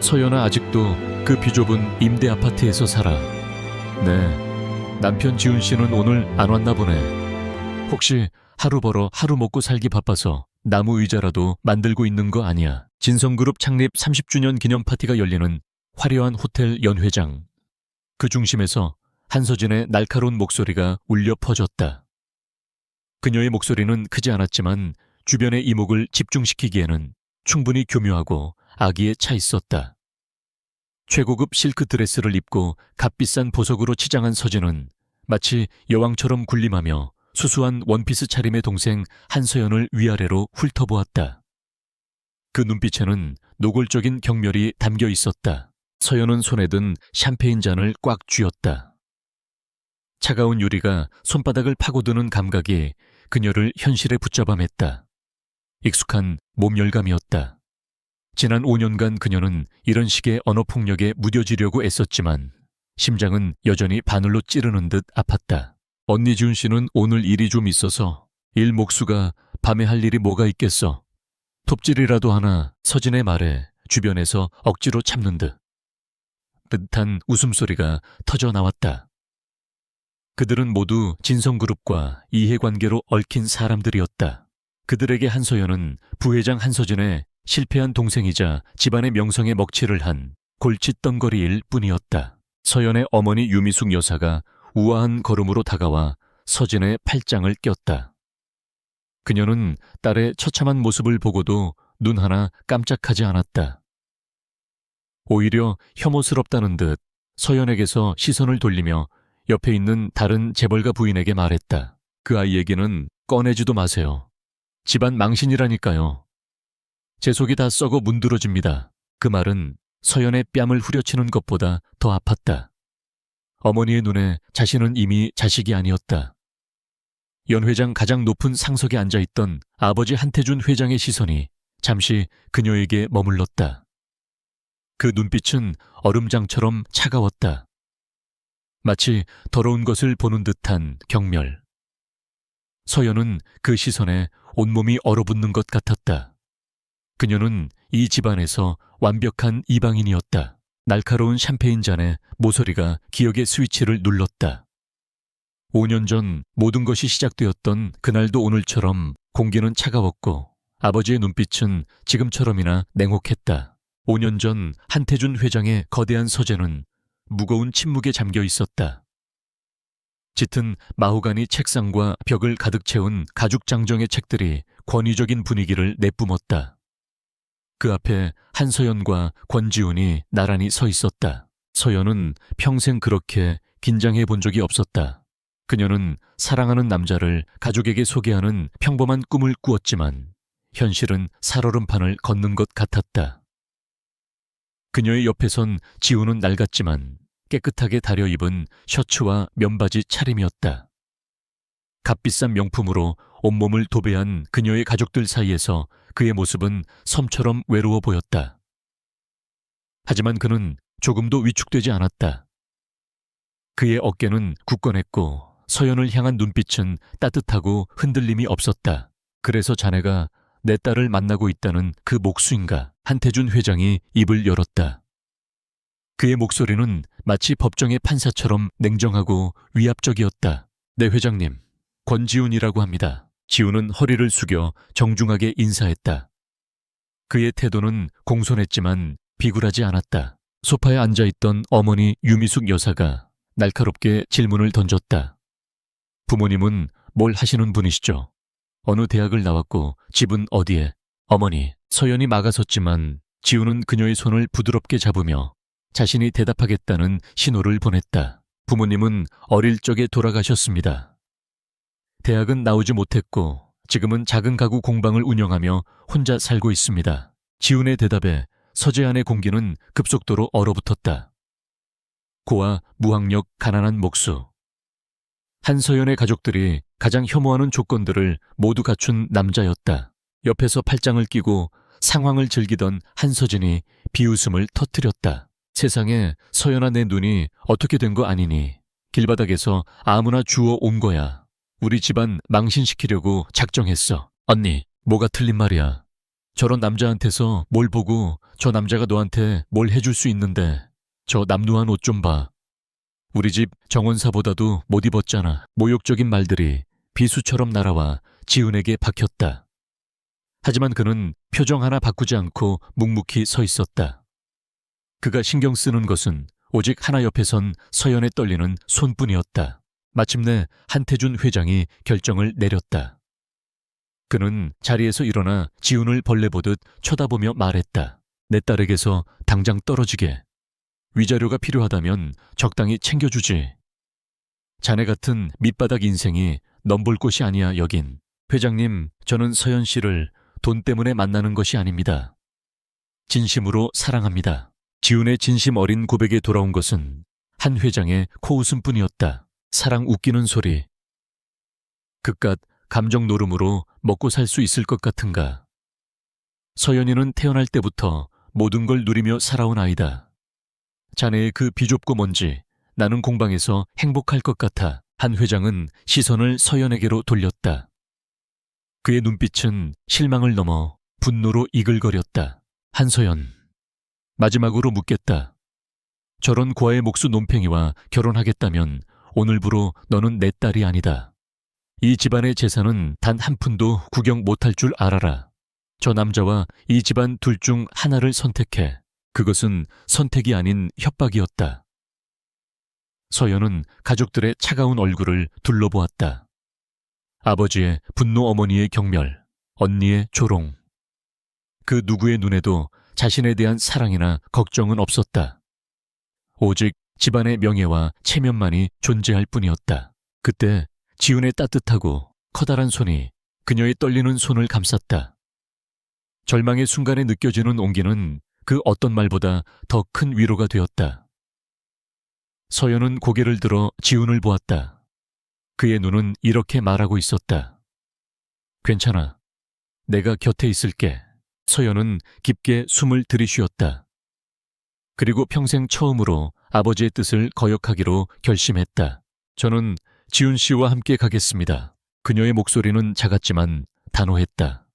서연아 아직도 그 비좁은 임대 아파트에서 살아. 네, 남편 지훈 씨는 오늘 안 왔나 보네. 혹시 하루 벌어 하루 먹고 살기 바빠서 나무 의자라도 만들고 있는 거 아니야? 진성그룹 창립 30주년 기념 파티가 열리는 화려한 호텔 연회장. 그 중심에서 한서진의 날카로운 목소리가 울려 퍼졌다. 그녀의 목소리는 크지 않았지만 주변의 이목을 집중시키기에는 충분히 교묘하고 아기에 차 있었다. 최고급 실크 드레스를 입고 값비싼 보석으로 치장한 서진은 마치 여왕처럼 군림하며 수수한 원피스 차림의 동생 한서연을 위아래로 훑어보았다. 그 눈빛에는 노골적인 경멸이 담겨 있었다. 서연은 손에 든 샴페인 잔을 꽉 쥐었다. 차가운 유리가 손바닥을 파고드는 감각이 그녀를 현실에 붙잡아 맸다. 익숙한 몸열감이었다. 지난 5년간 그녀는 이런 식의 언어폭력에 무뎌지려고 애썼지만 심장은 여전히 바늘로 찌르는 듯 아팠다. 언니 지훈 씨는 오늘 일이 좀 있어서 일 목수가 밤에 할 일이 뭐가 있겠어. 톱질이라도 하나. 서진의 말에 주변에서 억지로 참는 듯 뜻한 웃음소리가 터져 나왔다. 그들은 모두 진성그룹과 이해관계로 얽힌 사람들이었다. 그들에게 한서연은 부회장 한서진의 실패한 동생이자 집안의 명성에 먹칠을 한 골칫덩거리일 뿐이었다. 서연의 어머니 유미숙 여사가 우아한 걸음으로 다가와 서진의 팔짱을 꼈다. 그녀는 딸의 처참한 모습을 보고도 눈 하나 깜짝하지 않았다. 오히려 혐오스럽다는 듯 서연에게서 시선을 돌리며 옆에 있는 다른 재벌가 부인에게 말했다. 그 아이 얘기는 꺼내지도 마세요. 집안 망신이라니까요. 제 속이 다 썩어 문드러집니다. 그 말은 서연의 뺨을 후려치는 것보다 더 아팠다. 어머니의 눈에 자신은 이미 자식이 아니었다. 연회장 가장 높은 상석에 앉아있던 아버지 한태준 회장의 시선이 잠시 그녀에게 머물렀다. 그 눈빛은 얼음장처럼 차가웠다. 마치 더러운 것을 보는 듯한 경멸. 서연은 그 시선에 온몸이 얼어붙는 것 같았다. 그녀는 이 집안에서 완벽한 이방인이었다. 날카로운 샴페인 잔에 모서리가 기억의 스위치를 눌렀다. 5년 전 모든 것이 시작되었던 그날도 오늘처럼 공기는 차가웠고 아버지의 눈빛은 지금처럼이나 냉혹했다. 5년 전 한태준 회장의 거대한 서재는 무거운 침묵에 잠겨 있었다. 짙은 마호가니 책상과 벽을 가득 채운 가죽 장정의 책들이 권위적인 분위기를 내뿜었다. 그 앞에 한서연과 권지훈이 나란히 서 있었다. 서연은 평생 그렇게 긴장해 본 적이 없었다. 그녀는 사랑하는 남자를 가족에게 소개하는 평범한 꿈을 꾸었지만 현실은 살얼음판을 걷는 것 같았다. 그녀의 옆에선 지훈은 낡았지만 깨끗하게 다려 입은 셔츠와 면바지 차림이었다. 값비싼 명품으로 온몸을 도배한 그녀의 가족들 사이에서 그의 모습은 섬처럼 외로워 보였다. 하지만 그는 조금도 위축되지 않았다. 그의 어깨는 굳건했고 서연을 향한 눈빛은 따뜻하고 흔들림이 없었다. 그래서 자네가 내 딸을 만나고 있다는 그 목수인가? 한태준 회장이 입을 열었다. 그의 목소리는 마치 법정의 판사처럼 냉정하고 위압적이었다. 네, 회장님. 권지훈이라고 합니다. 지훈은 허리를 숙여 정중하게 인사했다. 그의 태도는 공손했지만 비굴하지 않았다. 소파에 앉아있던 어머니 유미숙 여사가 날카롭게 질문을 던졌다. 부모님은 뭘 하시는 분이시죠? 어느 대학을 나왔고 집은 어디에? 어머니, 서연이 막아섰지만 지훈은 그녀의 손을 부드럽게 잡으며 자신이 대답하겠다는 신호를 보냈다. 부모님은 어릴 적에 돌아가셨습니다. 대학은 나오지 못했고 지금은 작은 가구 공방을 운영하며 혼자 살고 있습니다. 지훈의 대답에 서재 안의 공기는 급속도로 얼어붙었다. 고아, 무학력, 가난한 목수. 한서연의 가족들이 가장 혐오하는 조건들을 모두 갖춘 남자였다. 옆에서 팔짱을 끼고 상황을 즐기던 한서진이 비웃음을 터뜨렸다. 세상에, 서연아, 내 눈이 어떻게 된 거 아니니? 길바닥에서 아무나 주워 온 거야. 우리 집안 망신시키려고 작정했어. 언니, 뭐가 틀린 말이야. 저런 남자한테서 뭘 보고 저 남자가 너한테 뭘 해줄 수 있는데 저 남루한 옷 좀 봐. 우리 집 정원사보다도 못 입었잖아. 모욕적인 말들이 비수처럼 날아와 지훈에게 박혔다. 하지만 그는 표정 하나 바꾸지 않고 묵묵히 서 있었다. 그가 신경 쓰는 것은 오직 하나 옆에 선 서연의 떨리는 손뿐이었다. 마침내 한태준 회장이 결정을 내렸다. 그는 자리에서 일어나 지훈을 벌레 보듯 쳐다보며 말했다. 내 딸에게서 당장 떨어지게. 위자료가 필요하다면 적당히 챙겨주지. 자네 같은 밑바닥 인생이 넘볼 곳이 아니야 여긴. 회장님, 저는 서연 씨를 돈 때문에 만나는 것이 아닙니다. 진심으로 사랑합니다. 지훈의 진심 어린 고백에 돌아온 것은 한 회장의 코웃음뿐이었다. 사랑 웃기는 소리. 그깟 감정 노름으로 먹고 살 수 있을 것 같은가. 서연이는 태어날 때부터 모든 걸 누리며 살아온 아이다. 자네의 그 비좁고 먼지, 나는 공방에서 행복할 것 같아. 한 회장은 시선을 서연에게로 돌렸다. 그의 눈빛은 실망을 넘어 분노로 이글거렸다. 한서연, 마지막으로 묻겠다. 저런 고아의 목수 논팽이와 결혼하겠다면 오늘부로 너는 내 딸이 아니다. 이 집안의 재산은 단 한 푼도 구경 못할 줄 알아라. 저 남자와 이 집안 둘 중 하나를 선택해. 그것은 선택이 아닌 협박이었다. 서연은 가족들의 차가운 얼굴을 둘러보았다. 아버지의 분노, 어머니의 경멸, 언니의 조롱. 그 누구의 눈에도 자신에 대한 사랑이나 걱정은 없었다. 오직 집안의 명예와 체면만이 존재할 뿐이었다. 그때 지훈의 따뜻하고 커다란 손이 그녀의 떨리는 손을 감쌌다. 절망의 순간에 느껴지는 온기는 그 어떤 말보다 더 큰 위로가 되었다. 서연은 고개를 들어 지훈을 보았다. 그의 눈은 이렇게 말하고 있었다. 괜찮아. 내가 곁에 있을게. 서연은 깊게 숨을 들이쉬었다. 그리고 평생 처음으로 아버지의 뜻을 거역하기로 결심했다. 저는 지훈 씨와 함께 가겠습니다. 그녀의 목소리는 작았지만 단호했다.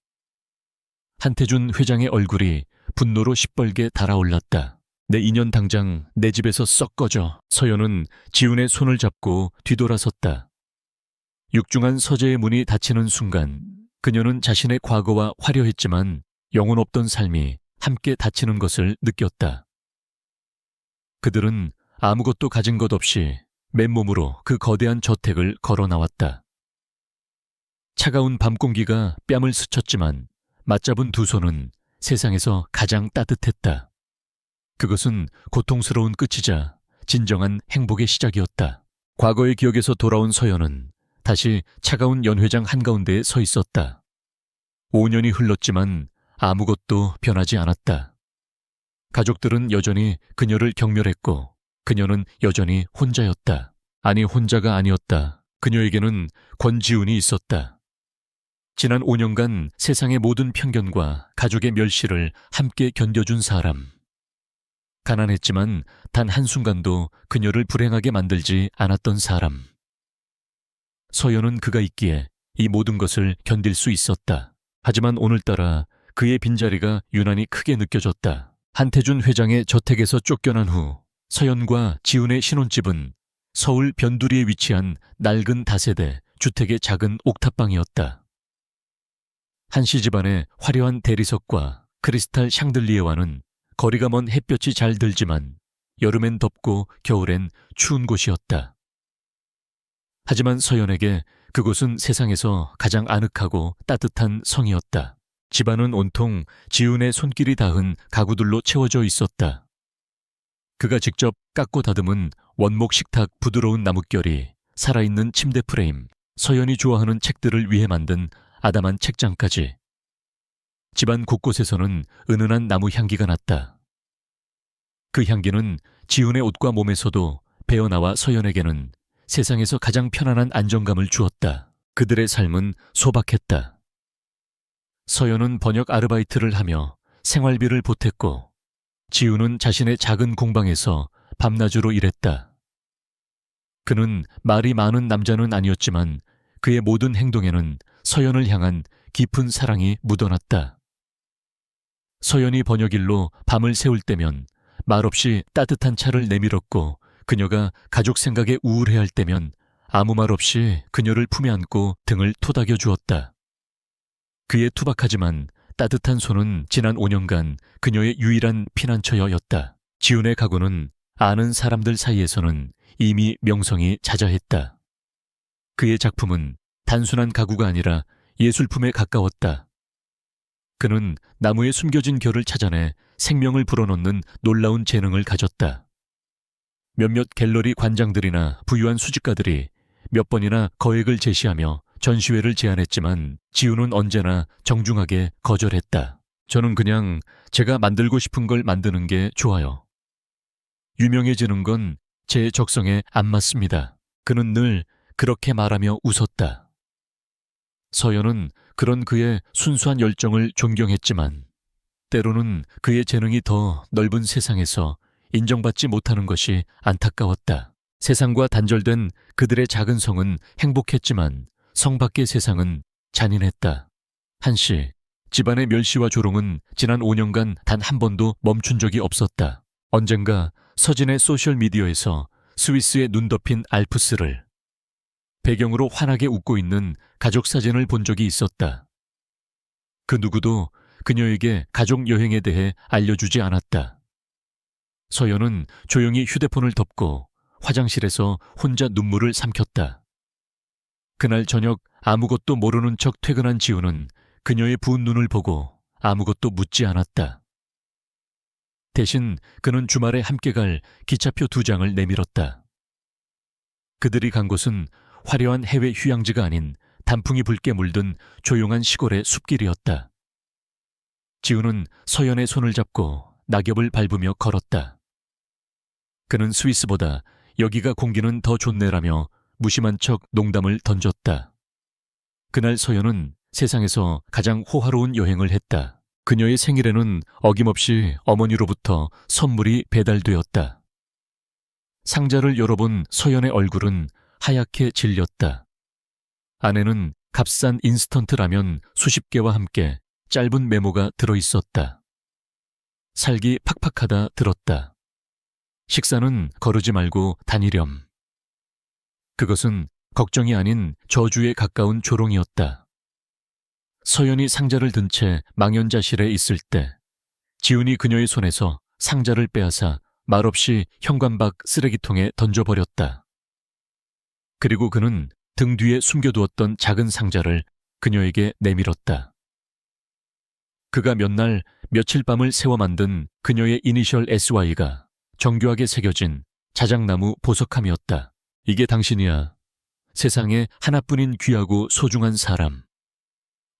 한태준 회장의 얼굴이 분노로 시뻘게 달아올랐다. 내 인연 당장 내 집에서 썩 꺼져. 서연은 지훈의 손을 잡고 뒤돌아섰다. 육중한 서재의 문이 닫히는 순간 그녀는 자신의 과거와 화려했지만 영혼 없던 삶이 함께 닫히는 것을 느꼈다. 그들은 아무것도 가진 것 없이 맨몸으로 그 거대한 저택을 걸어 나왔다. 차가운 밤 공기가 뺨을 스쳤지만 맞잡은 두 손은 세상에서 가장 따뜻했다. 그것은 고통스러운 끝이자 진정한 행복의 시작이었다. 과거의 기억에서 돌아온 서연은 다시 차가운 연회장 한가운데에 서 있었다. 5년이 흘렀지만 아무것도 변하지 않았다. 가족들은 여전히 그녀를 경멸했고 그녀는 여전히 혼자였다. 아니, 혼자가 아니었다. 그녀에게는 권지훈이 있었다. 지난 5년간 세상의 모든 편견과 가족의 멸시를 함께 견뎌준 사람. 가난했지만 단 한순간도 그녀를 불행하게 만들지 않았던 사람. 서연은 그가 있기에 이 모든 것을 견딜 수 있었다. 하지만 오늘따라 그의 빈자리가 유난히 크게 느껴졌다. 한태준 회장의 저택에서 쫓겨난 후 서연과 지훈의 신혼집은 서울 변두리에 위치한 낡은 다세대 주택의 작은 옥탑방이었다. 한씨 집안의 화려한 대리석과 크리스탈 샹들리에와는 거리가 먼 햇볕이 잘 들지만 여름엔 덥고 겨울엔 추운 곳이었다. 하지만 서연에게 그곳은 세상에서 가장 아늑하고 따뜻한 성이었다. 집안은 온통 지훈의 손길이 닿은 가구들로 채워져 있었다. 그가 직접 깎고 다듬은 원목 식탁 부드러운 나뭇결이 살아있는 침대 프레임, 서연이 좋아하는 책들을 위해 만든 아담한 책장까지. 집안 곳곳에서는 은은한 나무 향기가 났다. 그 향기는 지훈의 옷과 몸에서도 배어나와 서연에게는 세상에서 가장 편안한 안정감을 주었다. 그들의 삶은 소박했다. 서연은 번역 아르바이트를 하며 생활비를 보탰고 지훈은 자신의 작은 공방에서 밤낮으로 일했다. 그는 말이 많은 남자는 아니었지만 그의 모든 행동에는 서연을 향한 깊은 사랑이 묻어났다. 서연이 번역일로 밤을 새울 때면 말없이 따뜻한 차를 내밀었고, 그녀가 가족 생각에 우울해할 때면 아무 말 없이 그녀를 품에 안고 등을 토닥여 주었다. 그의 투박하지만 따뜻한 손은 지난 5년간 그녀의 유일한 피난처였다. 지훈의 가구는 아는 사람들 사이에서는 이미 명성이 자자했다. 그의 작품은 단순한 가구가 아니라 예술품에 가까웠다. 그는 나무에 숨겨진 결을 찾아내 생명을 불어넣는 놀라운 재능을 가졌다. 몇몇 갤러리 관장들이나 부유한 수집가들이 몇 번이나 거액을 제시하며 전시회를 제안했지만 지훈은 언제나 정중하게 거절했다. 저는 그냥 제가 만들고 싶은 걸 만드는 게 좋아요. 유명해지는 건 제 적성에 안 맞습니다. 그는 늘 그렇게 말하며 웃었다. 서연은 그런 그의 순수한 열정을 존경했지만 때로는 그의 재능이 더 넓은 세상에서 인정받지 못하는 것이 안타까웠다. 세상과 단절된 그들의 작은 성은 행복했지만 성 밖의 세상은 잔인했다. 한시, 집안의 멸시와 조롱은 지난 5년간 단 한 번도 멈춘 적이 없었다. 언젠가 서진의 소셜미디어에서 스위스의 눈 덮인 알프스를 배경으로 환하게 웃고 있는 가족 사진을 본 적이 있었다. 그 누구도 그녀에게 가족 여행에 대해 알려주지 않았다. 서연은 조용히 휴대폰을 덮고 화장실에서 혼자 눈물을 삼켰다. 그날 저녁 아무것도 모르는 척 퇴근한 지훈은 그녀의 부은 눈을 보고 아무것도 묻지 않았다. 대신 그는 주말에 함께 갈 기차표 2장을 내밀었다. 그들이 간 곳은 화려한 해외 휴양지가 아닌 단풍이 붉게 물든 조용한 시골의 숲길이었다. 지훈은 서연의 손을 잡고 낙엽을 밟으며 걸었다. 그는 스위스보다 여기가 공기는 더 좋네라며 무심한 척 농담을 던졌다. 그날 서연은 세상에서 가장 호화로운 여행을 했다. 그녀의 생일에는 어김없이 어머니로부터 선물이 배달되었다. 상자를 열어본 서연의 얼굴은 하얗게 질렸다. 안에는 값싼 인스턴트 라면 수십 개와 함께 짧은 메모가 들어있었다. 살기 팍팍하다 들었다. 식사는 거르지 말고 다니렴. 그것은 걱정이 아닌 저주에 가까운 조롱이었다. 서연이 상자를 든 채 망연자실해 있을 때 지훈이 그녀의 손에서 상자를 빼앗아 말없이 현관 밖 쓰레기통에 던져버렸다. 그리고 그는 등 뒤에 숨겨두었던 작은 상자를 그녀에게 내밀었다. 그가 몇 날 며칠 밤을 새워 만든 그녀의 이니셜 SY가 정교하게 새겨진 자작나무 보석함이었다. 이게 당신이야. 세상에 하나뿐인 귀하고 소중한 사람.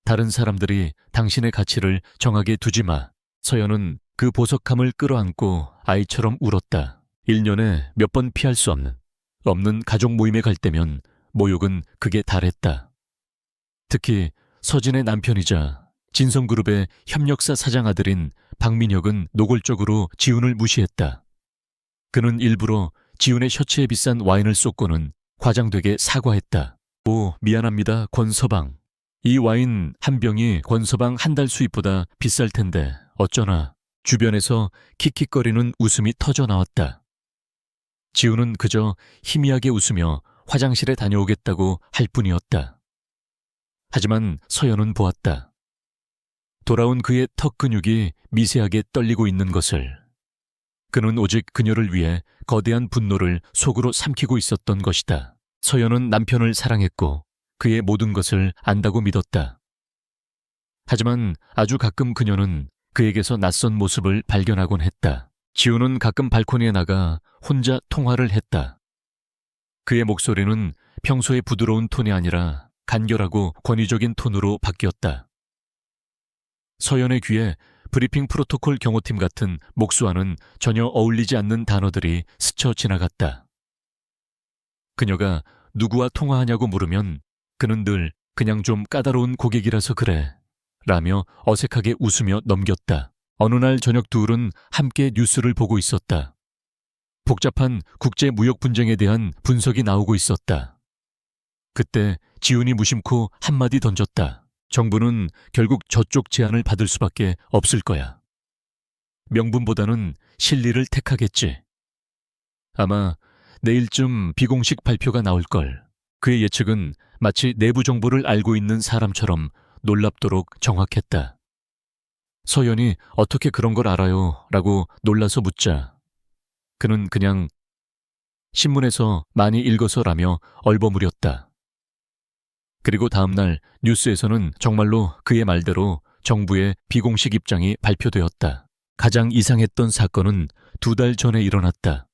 다른 사람들이 당신의 가치를 정하게 두지 마. 서연은 그 보석함을 끌어안고 아이처럼 울었다. 1년에 몇 번 피할 수 없는 가족 모임에 갈 때면 모욕은 극에 달했다. 특히 서진의 남편이자 진성그룹의 협력사 사장 아들인 박민혁은 노골적으로 지훈을 무시했다. 그는 일부러 지훈의 셔츠에 비싼 와인을 쏟고는 과장되게 사과했다. 오, 미안합니다, 권서방. 이 와인 한 병이 권서방 한 달 수입보다 비쌀 텐데 어쩌나. 주변에서 킥킥거리는 웃음이 터져 나왔다. 지훈은 그저 희미하게 웃으며 화장실에 다녀오겠다고 할 뿐이었다. 하지만 서연은 보았다. 돌아온 그의 턱 근육이 미세하게 떨리고 있는 것을. 그는 오직 그녀를 위해 거대한 분노를 속으로 삼키고 있었던 것이다. 서연은 남편을 사랑했고 그의 모든 것을 안다고 믿었다. 하지만 아주 가끔 그녀는 그에게서 낯선 모습을 발견하곤 했다. 지훈은 가끔 발코니에 나가 혼자 통화를 했다. 그의 목소리는 평소의 부드러운 톤이 아니라 간결하고 권위적인 톤으로 바뀌었다. 서연의 귀에 브리핑 프로토콜 경호팀 같은 목수와는 전혀 어울리지 않는 단어들이 스쳐 지나갔다. 그녀가 누구와 통화하냐고 물으면 그는 늘 그냥 좀 까다로운 고객이라서 그래 라며 어색하게 웃으며 넘겼다. 어느 날 저녁 둘은 함께 뉴스를 보고 있었다. 복잡한 국제무역 분쟁에 대한 분석이 나오고 있었다. 그때 지훈이 무심코 한마디 던졌다. 정부는 결국 저쪽 제안을 받을 수밖에 없을 거야. 명분보다는 실리를 택하겠지. 아마 내일쯤 비공식 발표가 나올걸. 그의 예측은 마치 내부 정보를 알고 있는 사람처럼 놀랍도록 정확했다. 서연이 어떻게 그런 걸 알아요? 라고 놀라서 묻자 그는 그냥 신문에서 많이 읽어서라며 얼버무렸다. 그리고 다음날 뉴스에서는 정말로 그의 말대로 정부의 비공식 입장이 발표되었다. 가장 이상했던 사건은 2달 전에 일어났다.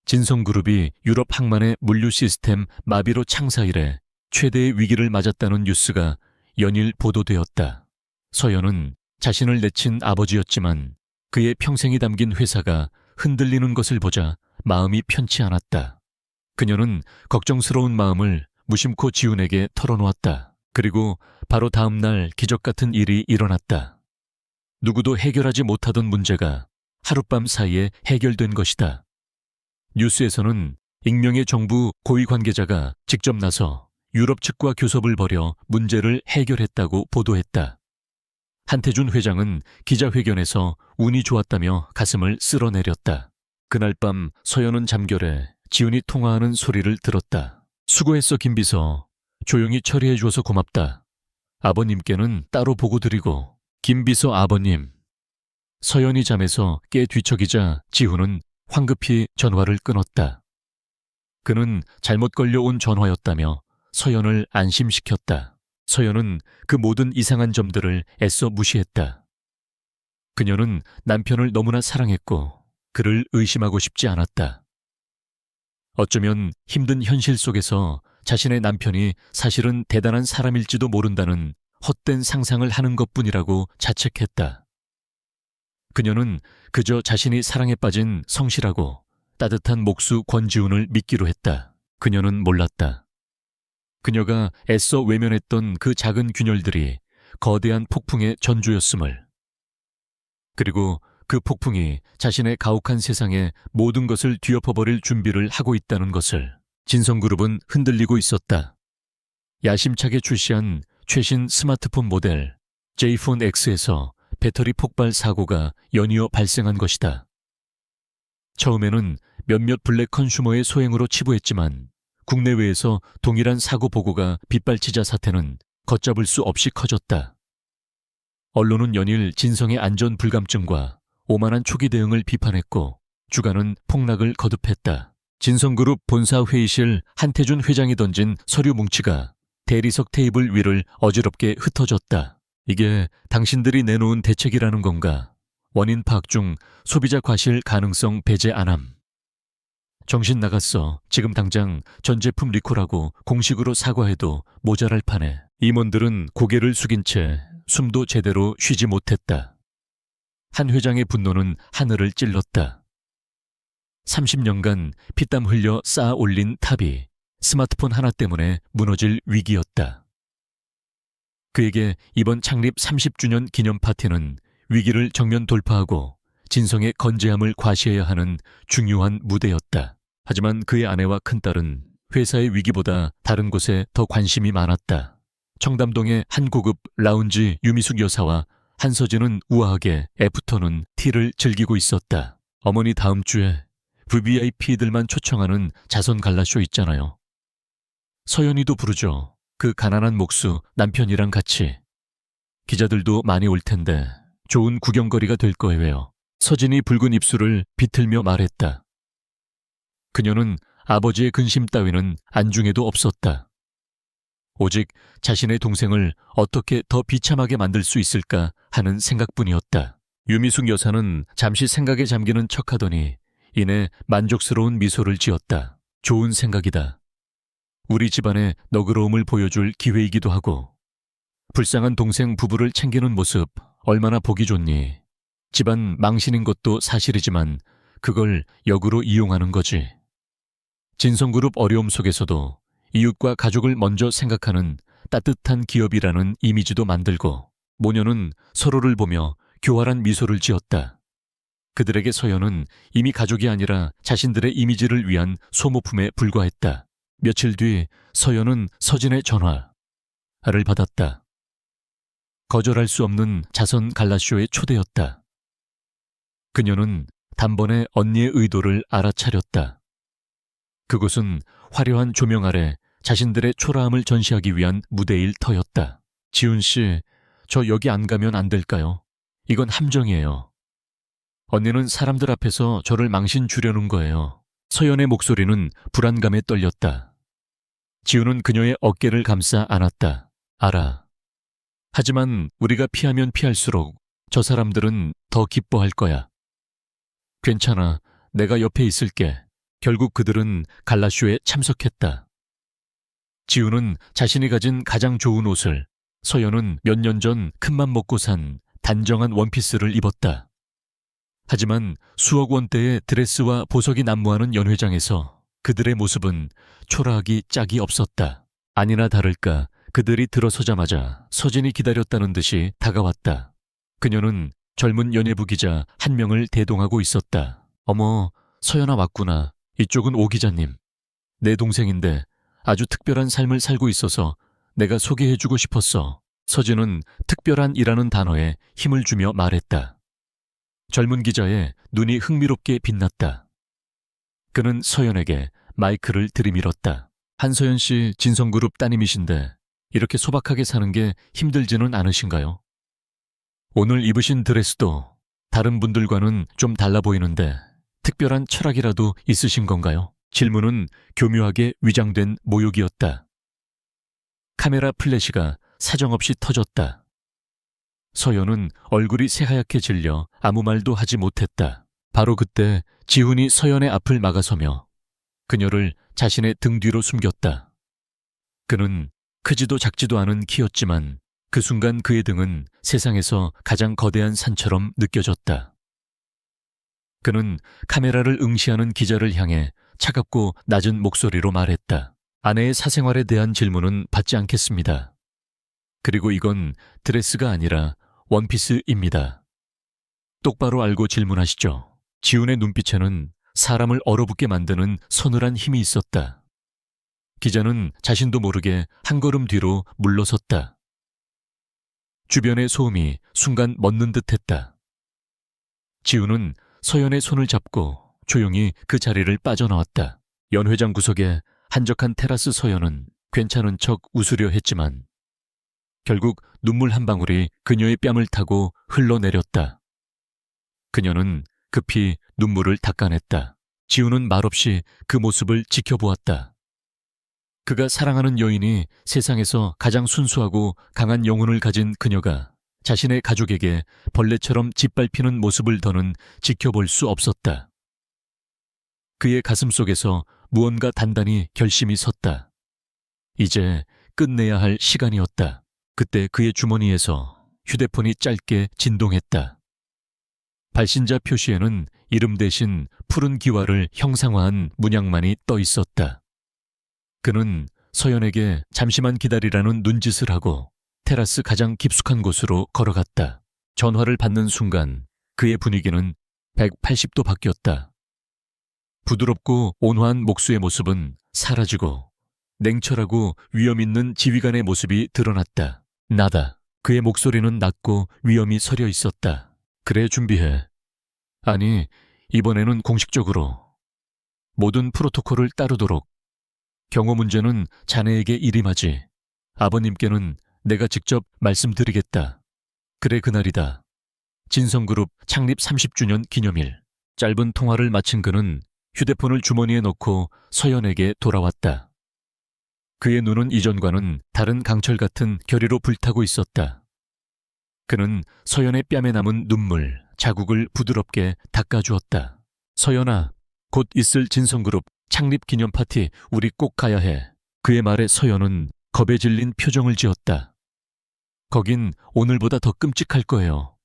진성그룹이 유럽 항만의 물류 시스템 마비로 창사 이래 최대의 위기를 맞았다는 뉴스가 연일 보도되었다. 서연은 자신을 내친 아버지였지만 그의 평생이 담긴 회사가 흔들리는 것을 보자 마음이 편치 않았다. 그녀는 걱정스러운 마음을 무심코 지훈에게 털어놓았다. 그리고 바로 다음 날 기적 같은 일이 일어났다. 누구도 해결하지 못하던 문제가 하룻밤 사이에 해결된 것이다. 뉴스에서는 익명의 정부 고위 관계자가 직접 나서 유럽 측과 교섭을 벌여 문제를 해결했다고 보도했다. 한태준 회장은 기자회견에서 운이 좋았다며 가슴을 쓸어내렸다. 그날 밤 서연은 잠결에 지훈이 통화하는 소리를 들었다. 수고했어 김비서. 조용히 처리해줘서 고맙다. 아버님께는 따로 보고 드리고. 김비서 아버님. 서연이 잠에서 깨 뒤척이자 지훈은 황급히 전화를 끊었다. 그는 잘못 걸려온 전화였다며 서연을 안심시켰다. 서연은 그 모든 이상한 점들을 애써 무시했다. 그녀는 남편을 너무나 사랑했고 그를 의심하고 싶지 않았다. 어쩌면 힘든 현실 속에서 자신의 남편이 사실은 대단한 사람일지도 모른다는 헛된 상상을 하는 것뿐이라고 자책했다. 그녀는 그저 자신이 사랑에 빠진 성실하고 따뜻한 목수 권지훈을 믿기로 했다. 그녀는 몰랐다. 그녀가 애써 외면했던 그 작은 균열들이 거대한 폭풍의 전조였음을. 그리고 그 폭풍이 자신의 가혹한 세상에 모든 것을 뒤엎어버릴 준비를 하고 있다는 것을. 진성그룹은 흔들리고 있었다. 야심차게 출시한 최신 스마트폰 모델 J폰 X에서 배터리 폭발 사고가 연이어 발생한 것이다. 처음에는 몇몇 블랙 컨슈머의 소행으로 치부했지만 국내외에서 동일한 사고 보고가 빗발치자 사태는 걷잡을 수 없이 커졌다. 언론은 연일 진성의 안전 불감증과 오만한 초기 대응을 비판했고 주가는 폭락을 거듭했다. 진성그룹 본사 회의실 한태준 회장이 던진 서류 뭉치가 대리석 테이블 위를 어지럽게 흩어졌다. 이게 당신들이 내놓은 대책이라는 건가? 원인 파악 중 소비자 과실 가능성 배제 안함. 정신 나갔어. 지금 당장 전 제품 리콜하고 공식으로 사과해도 모자랄 판에. 임원들은 고개를 숙인 채 숨도 제대로 쉬지 못했다. 한 회장의 분노는 하늘을 찔렀다. 30년간 피땀 흘려 쌓아 올린 탑이 스마트폰 하나 때문에 무너질 위기였다. 그에게 이번 창립 30주년 기념 파티는 위기를 정면 돌파하고 진성의 건재함을 과시해야 하는 중요한 무대였다. 하지만 그의 아내와 큰딸은 회사의 위기보다 다른 곳에 더 관심이 많았다. 청담동의 한 고급 라운지 유미숙 여사와 한서진은 우아하게 애프터눈 티를 즐기고 있었다. 어머니 다음 주에 VVIP들만 초청하는 자선 갈라쇼 있잖아요. 서연이도 부르죠. 그 가난한 목수 남편이랑 같이. 기자들도 많이 올 텐데 좋은 구경거리가 될 거예요. 서진이 붉은 입술을 비틀며 말했다. 그녀는 아버지의 근심 따위는 안중에도 없었다. 오직 자신의 동생을 어떻게 더 비참하게 만들 수 있을까 하는 생각뿐이었다. 유미숙 여사는 잠시 생각에 잠기는 척하더니 이내 만족스러운 미소를 지었다. 좋은 생각이다. 우리 집안의 너그러움을 보여줄 기회이기도 하고 불쌍한 동생 부부를 챙기는 모습 얼마나 보기 좋니. 집안 망신인 것도 사실이지만 그걸 역으로 이용하는 거지. 진성그룹 어려움 속에서도 이웃과 가족을 먼저 생각하는 따뜻한 기업이라는 이미지도 만들고 모녀는 서로를 보며 교활한 미소를 지었다. 그들에게 서연은 이미 가족이 아니라 자신들의 이미지를 위한 소모품에 불과했다. 며칠 뒤 서연은 서진의 전화를 받았다. 거절할 수 없는 자선 갈라쇼의 초대였다. 그녀는 단번에 언니의 의도를 알아차렸다. 그곳은 화려한 조명 아래 자신들의 초라함을 전시하기 위한 무대일 터였다. 지훈 씨, 저 여기 안 가면 안 될까요? 이건 함정이에요. 언니는 사람들 앞에서 저를 망신 주려는 거예요. 서연의 목소리는 불안감에 떨렸다. 지훈은 그녀의 어깨를 감싸 안았다. 알아. 하지만 우리가 피하면 피할수록 저 사람들은 더 기뻐할 거야. 괜찮아. 내가 옆에 있을게. 결국 그들은 갈라쇼에 참석했다. 지훈은 자신이 가진 가장 좋은 옷을, 서연은 몇 년 전 큰맘 먹고 산 단정한 원피스를 입었다. 하지만 수억 원대의 드레스와 보석이 난무하는 연회장에서 그들의 모습은 초라하기 짝이 없었다. 아니나 다를까 그들이 들어서자마자 서진이 기다렸다는 듯이 다가왔다. 그녀는 젊은 연예부 기자 한 명을 대동하고 있었다. 어머, 서연아 왔구나. 이쪽은 오 기자님. 내 동생인데 아주 특별한 삶을 살고 있어서 내가 소개해주고 싶었어. 서진은 특별한이라는 단어에 힘을 주며 말했다. 젊은 기자의 눈이 흥미롭게 빛났다. 그는 서연에게 마이크를 들이밀었다. 한서연 씨 진성그룹 따님이신데 이렇게 소박하게 사는 게 힘들지는 않으신가요? 오늘 입으신 드레스도 다른 분들과는 좀 달라 보이는데 특별한 철학이라도 있으신 건가요? 질문은 교묘하게 위장된 모욕이었다. 카메라 플래시가 사정없이 터졌다. 서연은 얼굴이 새하얗게 질려 아무 말도 하지 못했다. 바로 그때 지훈이 서연의 앞을 막아서며 그녀를 자신의 등 뒤로 숨겼다. 그는 크지도 작지도 않은 키였지만 그 순간 그의 등은 세상에서 가장 거대한 산처럼 느껴졌다. 그는 카메라를 응시하는 기자를 향해 차갑고 낮은 목소리로 말했다. 아내의 사생활에 대한 질문은 받지 않겠습니다. 그리고 이건 드레스가 아니라 원피스입니다. 똑바로 알고 질문하시죠. 지훈의 눈빛에는 사람을 얼어붙게 만드는 서늘한 힘이 있었다. 기자는 자신도 모르게 한 걸음 뒤로 물러섰다. 주변의 소음이 순간 멎는 듯했다. 지훈은 서연의 손을 잡고 조용히 그 자리를 빠져나왔다. 연회장 구석에 한적한 테라스 서연은 괜찮은 척 웃으려 했지만 결국 눈물 한 방울이 그녀의 뺨을 타고 흘러내렸다. 그녀는 급히 눈물을 닦아냈다. 지훈은 말없이 그 모습을 지켜보았다. 그가 사랑하는 여인이 세상에서 가장 순수하고 강한 영혼을 가진 그녀가 자신의 가족에게 벌레처럼 짓밟히는 모습을 더는 지켜볼 수 없었다. 그의 가슴 속에서 무언가 단단히 결심이 섰다. 이제 끝내야 할 시간이었다. 그때 그의 주머니에서 휴대폰이 짧게 진동했다. 발신자 표시에는 이름 대신 푸른 기와를 형상화한 문양만이 떠 있었다. 그는 서연에게 잠시만 기다리라는 눈짓을 하고 테라스 가장 깊숙한 곳으로 걸어갔다. 전화를 받는 순간 그의 분위기는 180도 바뀌었다. 부드럽고 온화한 목수의 모습은 사라지고 냉철하고 위험 있는 지휘관의 모습이 드러났다. 나다. 그의 목소리는 낮고 위험이 서려 있었다. 그래, 준비해. 아니, 이번에는 공식적으로. 모든 프로토콜을 따르도록. 경호 문제는 자네에게 일임하지. 아버님께는 내가 직접 말씀드리겠다. 그래, 그날이다. 진성그룹 창립 30주년 기념일. 짧은 통화를 마친 그는 휴대폰을 주머니에 넣고 서연에게 돌아왔다. 그의 눈은 이전과는 다른 강철 같은 결의로 불타고 있었다. 그는 서연의 뺨에 남은 눈물, 자국을 부드럽게 닦아주었다. 서연아, 곧 있을 진성그룹 창립 기념 파티 우리 꼭 가야 해. 그의 말에 서연은 겁에 질린 표정을 지었다. 거긴 오늘보다 더 끔찍할 거예요.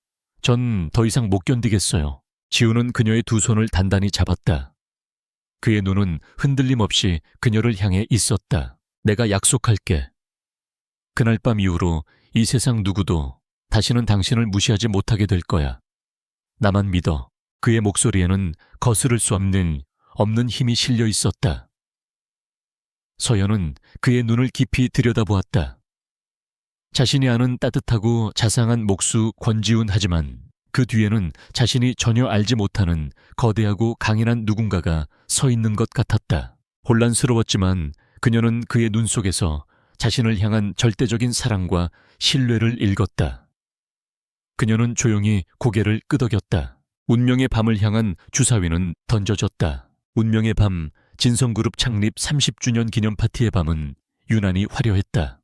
전 더 이상 못 견디겠어요. 지훈은 그녀의 두 손을 단단히 잡았다. 그의 눈은 흔들림 없이 그녀를 향해 있었다. 내가 약속할게. 그날 밤 이후로 이 세상 누구도 다시는 당신을 무시하지 못하게 될 거야. 나만 믿어. 그의 목소리에는 거스를 수 없는 힘이 실려 있었다. 서연은 그의 눈을 깊이 들여다보았다. 자신이 아는 따뜻하고 자상한 목수 권지훈 하지만 그 뒤에는 자신이 전혀 알지 못하는 거대하고 강인한 누군가가 서 있는 것 같았다. 혼란스러웠지만 그녀는 그의 눈 속에서 자신을 향한 절대적인 사랑과 신뢰를 읽었다. 그녀는 조용히 고개를 끄덕였다. 운명의 밤을 향한 주사위는 던져졌다. 운명의 밤, 진성그룹 창립 30주년 기념 파티의 밤은 유난히 화려했다.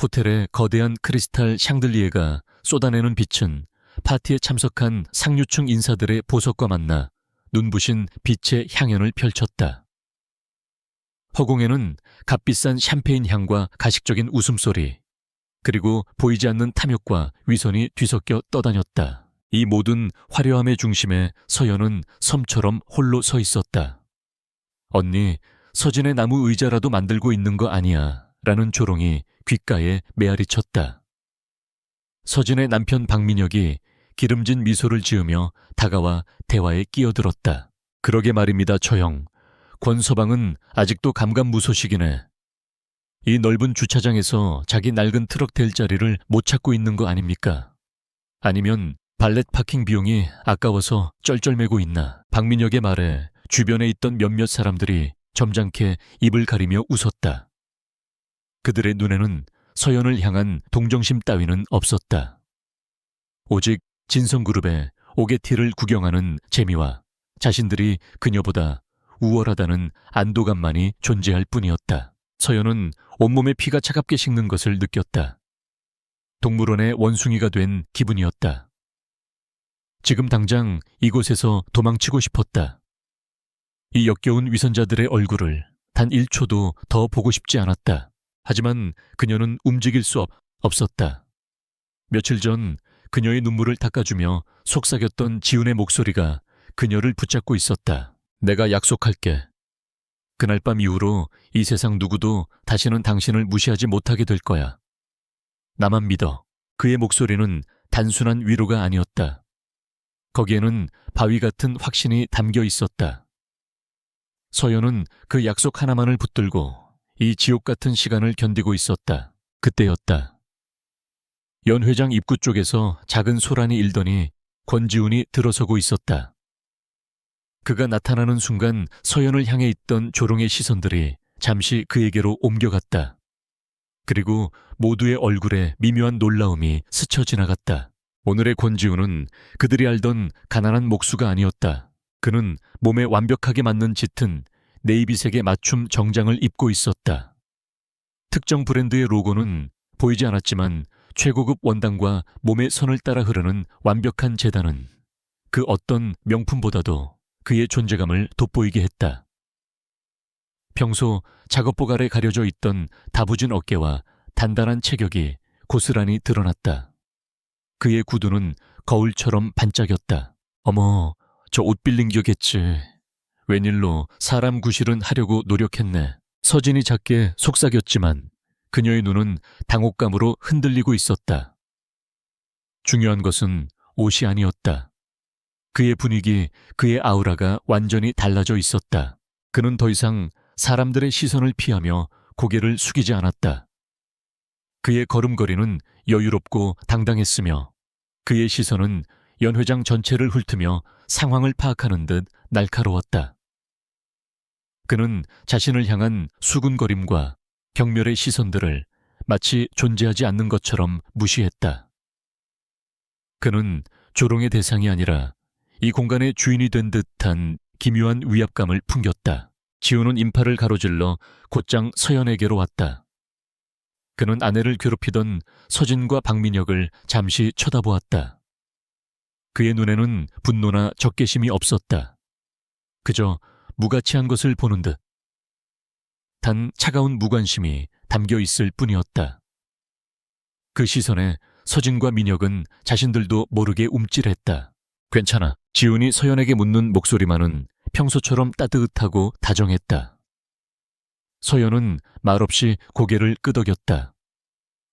호텔의 거대한 크리스탈 샹들리에가 쏟아내는 빛은 파티에 참석한 상류층 인사들의 보석과 만나 눈부신 빛의 향연을 펼쳤다. 허공에는 값비싼 샴페인 향과 가식적인 웃음소리, 그리고 보이지 않는 탐욕과 위선이 뒤섞여 떠다녔다. 이 모든 화려함의 중심에 서연은 섬처럼 홀로 서 있었다. 언니, 서진의 나무 의자라도 만들고 있는 거 아니야 라는 조롱이 귓가에 메아리 쳤다. 서진의 남편 박민혁이 기름진 미소를 지으며 다가와 대화에 끼어들었다. 그러게 말입니다, 처형. 권서방은 아직도 감감무소식이네. 이 넓은 주차장에서 자기 낡은 트럭 댈 자리를 못 찾고 있는 거 아닙니까? 아니면 발렛 파킹 비용이 아까워서 쩔쩔매고 있나? 박민혁의 말에 주변에 있던 몇몇 사람들이 점잖게 입을 가리며 웃었다. 그들의 눈에는 서연을 향한 동정심 따위는 없었다. 오직 진성그룹의 오게티를 구경하는 재미와 자신들이 그녀보다 우월하다는 안도감만이 존재할 뿐이었다. 서연은 온몸에 피가 차갑게 식는 것을 느꼈다. 동물원의 원숭이가 된 기분이었다. 지금 당장 이곳에서 도망치고 싶었다. 이 역겨운 위선자들의 얼굴을 단 1초도 더 보고 싶지 않았다. 하지만 그녀는 움직일 수 없었다. 며칠 전 그녀의 눈물을 닦아주며 속삭였던 지훈의 목소리가 그녀를 붙잡고 있었다. 내가 약속할게. 그날 밤 이후로 이 세상 누구도 다시는 당신을 무시하지 못하게 될 거야. 나만 믿어. 그의 목소리는 단순한 위로가 아니었다. 거기에는 바위 같은 확신이 담겨 있었다. 서연은 그 약속 하나만을 붙들고 이 지옥 같은 시간을 견디고 있었다. 그때였다. 연 회장 입구 쪽에서 작은 소란이 일더니 권지훈이 들어서고 있었다. 그가 나타나는 순간 서연을 향해 있던 조롱의 시선들이 잠시 그에게로 옮겨갔다. 그리고 모두의 얼굴에 미묘한 놀라움이 스쳐 지나갔다. 오늘의 권지훈은 그들이 알던 가난한 목수가 아니었다. 그는 몸에 완벽하게 맞는 짙은 네이비색의 맞춤 정장을 입고 있었다. 특정 브랜드의 로고는 보이지 않았지만 최고급 원단과 몸의 선을 따라 흐르는 완벽한 재단은 그 어떤 명품보다도 그의 존재감을 돋보이게 했다. 평소 작업복 아래 가려져 있던 다부진 어깨와 단단한 체격이 고스란히 드러났다. 그의 구두는 거울처럼 반짝였다. 어머, 저 옷 빌린 격겠지. 웬일로 사람 구실은 하려고 노력했네. 서진이 작게 속삭였지만 그녀의 눈은 당혹감으로 흔들리고 있었다. 중요한 것은 옷이 아니었다. 그의 분위기, 그의 아우라가 완전히 달라져 있었다. 그는 더 이상 사람들의 시선을 피하며 고개를 숙이지 않았다. 그의 걸음걸이는 여유롭고 당당했으며 그의 시선은 연 회장 전체를 훑으며 상황을 파악하는 듯 날카로웠다. 그는 자신을 향한 수군거림과 경멸의 시선들을 마치 존재하지 않는 것처럼 무시했다. 그는 조롱의 대상이 아니라 이 공간의 주인이 된 듯한 기묘한 위압감을 풍겼다. 지훈은 인파를 가로질러 곧장 서연에게로 왔다. 그는 아내를 괴롭히던 서진과 박민혁을 잠시 쳐다보았다. 그의 눈에는 분노나 적개심이 없었다. 그저 무가치한 것을 보는 듯. 단 차가운 무관심이 담겨 있을 뿐이었다. 그 시선에 서진과 민혁은 자신들도 모르게 움찔했다. 괜찮아. 지훈이 서연에게 묻는 목소리만은 평소처럼 따뜻하고 다정했다. 서연은 말없이 고개를 끄덕였다.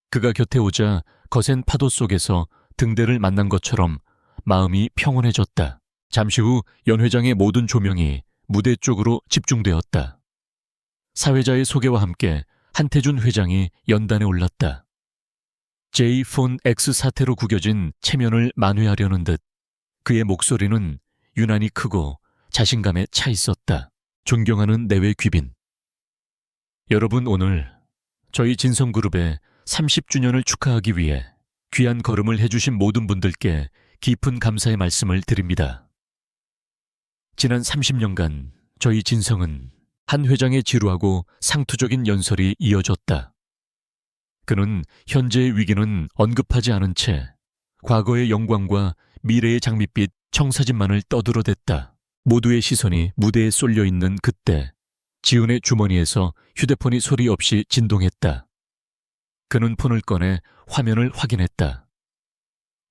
그가 곁에 오자 거센 파도 속에서 등대를 만난 것처럼 마음이 평온해졌다. 잠시 후 연 회장의 모든 조명이 무대 쪽으로 집중되었다. 사회자의 소개와 함께 한태준 회장이 연단에 올랐다. J 폰 X 사태로 구겨진 체면을 만회하려는 듯 그의 목소리는 유난히 크고 자신감에 차 있었다. 존경하는 내외 귀빈. 여러분, 오늘 저희 진성그룹의 30주년을 축하하기 위해 귀한 걸음을 해주신 모든 분들께 깊은 감사의 말씀을 드립니다. 지난 30년간 저희 진성은 한 회장의 지루하고 상투적인 연설이 이어졌다. 그는 현재의 위기는 언급하지 않은 채 과거의 영광과 미래의 장밋빛 청사진만을 떠들어댔다. 모두의 시선이 무대에 쏠려 있는 그때 지훈의 주머니에서 휴대폰이 소리 없이 진동했다. 그는 폰을 꺼내 화면을 확인했다.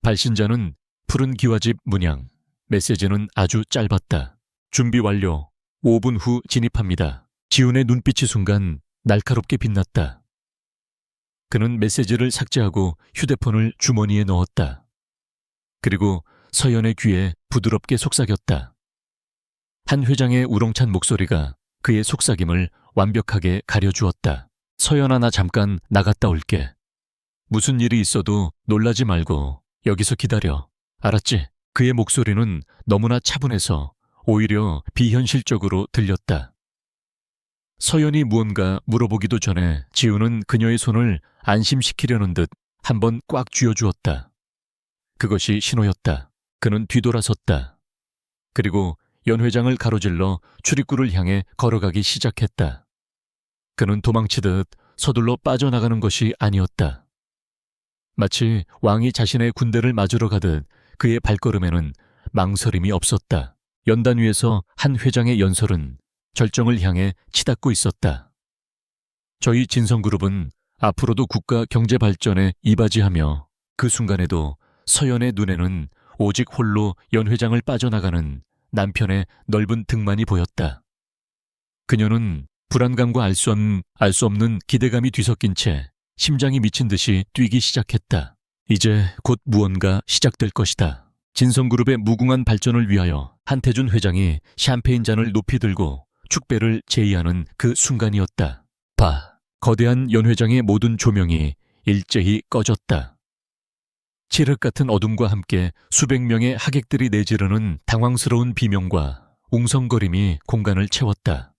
발신자는 푸른 기와집 문양. 메시지는 아주 짧았다. 준비 완료. 5분 후 진입합니다. 지훈의 눈빛이 순간 날카롭게 빛났다. 그는 메시지를 삭제하고 휴대폰을 주머니에 넣었다. 그리고 서연의 귀에 부드럽게 속삭였다. 한 회장의 우렁찬 목소리가 그의 속삭임을 완벽하게 가려주었다. 서연아, 나 잠깐 나갔다 올게. 무슨 일이 있어도 놀라지 말고 여기서 기다려. 알았지? 그의 목소리는 너무나 차분해서 오히려 비현실적으로 들렸다. 서연이 무언가 물어보기도 전에 지훈은 그녀의 손을 안심시키려는 듯 한번 꽉 쥐어주었다. 그것이 신호였다. 그는 뒤돌아섰다. 그리고 연 회장을 가로질러 출입구를 향해 걸어가기 시작했다. 그는 도망치듯 서둘러 빠져나가는 것이 아니었다. 마치 왕이 자신의 군대를 맞으러 가듯 그의 발걸음에는 망설임이 없었다. 연단 위에서 한 회장의 연설은 절정을 향해 치닫고 있었다. 저희 진성그룹은 앞으로도 국가 경제 발전에 이바지하며 그 순간에도 서연의 눈에는 오직 홀로 연 회장을 빠져나가는 남편의 넓은 등만이 보였다. 그녀는 불안감과 알 수 없는 기대감이 뒤섞인 채 심장이 미친 듯이 뛰기 시작했다. 이제 곧 무언가 시작될 것이다. 진성그룹의 무궁한 발전을 위하여 한태준 회장이 샴페인 잔을 높이 들고 축배를 제의하는 그 순간이었다. 거대한 연 회장의 모든 조명이 일제히 꺼졌다. 칠흑 같은 어둠과 함께 수백 명의 하객들이 내지르는 당황스러운 비명과 웅성거림이 공간을 채웠다.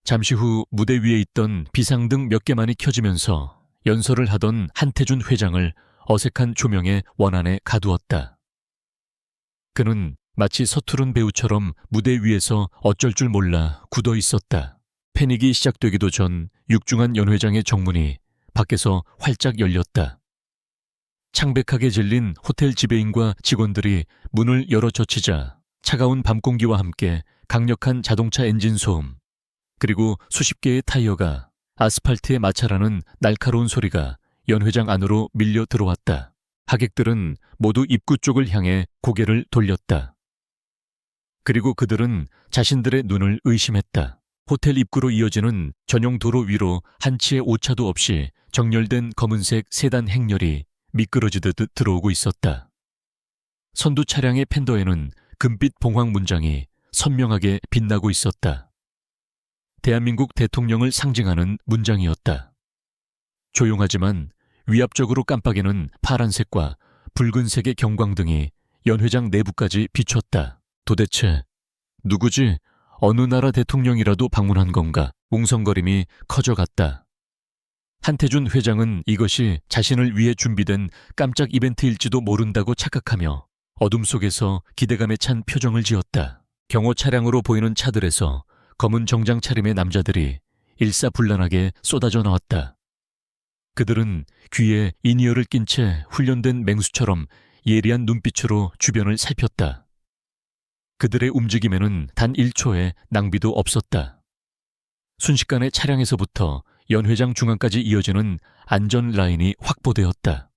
잠시 후 무대 위에 있던 비상등 몇 개만이 켜지면서 연설을 하던 한태준 회장을 어색한 조명의 원안에 가두었다. 그는 마치 서투른 배우처럼 무대 위에서 어쩔 줄 몰라 굳어 있었다. 패닉이 시작되기도 전 육중한 연 회장의 정문이 밖에서 활짝 열렸다. 창백하게 질린 호텔 지배인과 직원들이 문을 열어 젖히자 차가운 밤 공기와 함께 강력한 자동차 엔진 소음, 그리고 수십 개의 타이어가 아스팔트에 마찰하는 날카로운 소리가 연 회장 안으로 밀려 들어왔다. 하객들은 모두 입구 쪽을 향해 고개를 돌렸다. 그리고 그들은 자신들의 눈을 의심했다. 호텔 입구로 이어지는 전용 도로 위로 한치의 오차도 없이 정렬된 검은색 세단 행렬이 미끄러지듯 들어오고 있었다. 선두 차량의 팬더에는 금빛 봉황 문장이 선명하게 빛나고 있었다. 대한민국 대통령을 상징하는 문장이었다. 조용하지만 위압적으로 깜빡이는 파란색과 붉은색의 경광등이 연 회장 내부까지 비췄다. 도대체 누구지? 어느 나라 대통령이라도 방문한 건가? 웅성거림이 커져갔다. 한태준 회장은 이것이 자신을 위해 준비된 깜짝 이벤트일지도 모른다고 착각하며 어둠 속에서 기대감에 찬 표정을 지었다. 경호 차량으로 보이는 차들에서 검은 정장 차림의 남자들이 일사불란하게 쏟아져 나왔다. 그들은 귀에 인이어를 낀 채 훈련된 맹수처럼 예리한 눈빛으로 주변을 살폈다. 그들의 움직임에는 단 1초의 낭비도 없었다. 순식간에 차량에서부터 연 회장 중앙까지 이어지는 안전 라인이 확보되었다.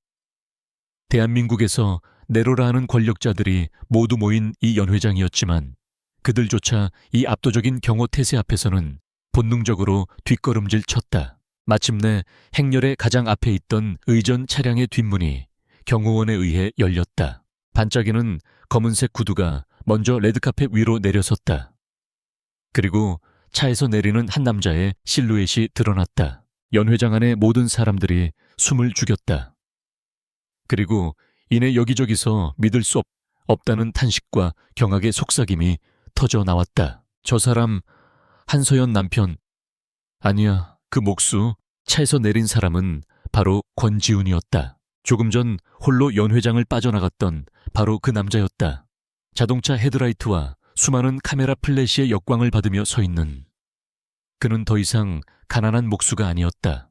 대한민국에서 내로라 하는 권력자들이 모두 모인 이 연 회장이었지만 그들조차 이 압도적인 경호 태세 앞에서는 본능적으로 뒷걸음질 쳤다. 마침내 행렬의 가장 앞에 있던 의전 차량의 뒷문이 경호원에 의해 열렸다. 반짝이는 검은색 구두가 먼저 레드카펫 위로 내려섰다. 그리고 차에서 내리는 한 남자의 실루엣이 드러났다. 연 회장 안의 모든 사람들이 숨을 죽였다. 그리고 이내 여기저기서 믿을 수 없다는 탄식과 경악의 속삭임이 터져 나왔다. 저 사람 한서연 남편. 아니야, 그 목수 차에서 내린 사람은 바로 권지훈이었다. 조금 전 홀로 연 회장을 빠져나갔던 바로 그 남자였다. 자동차 헤드라이트와 수많은 카메라 플래시의 역광을 받으며 서 있는 그는 더 이상 가난한 목수가 아니었다.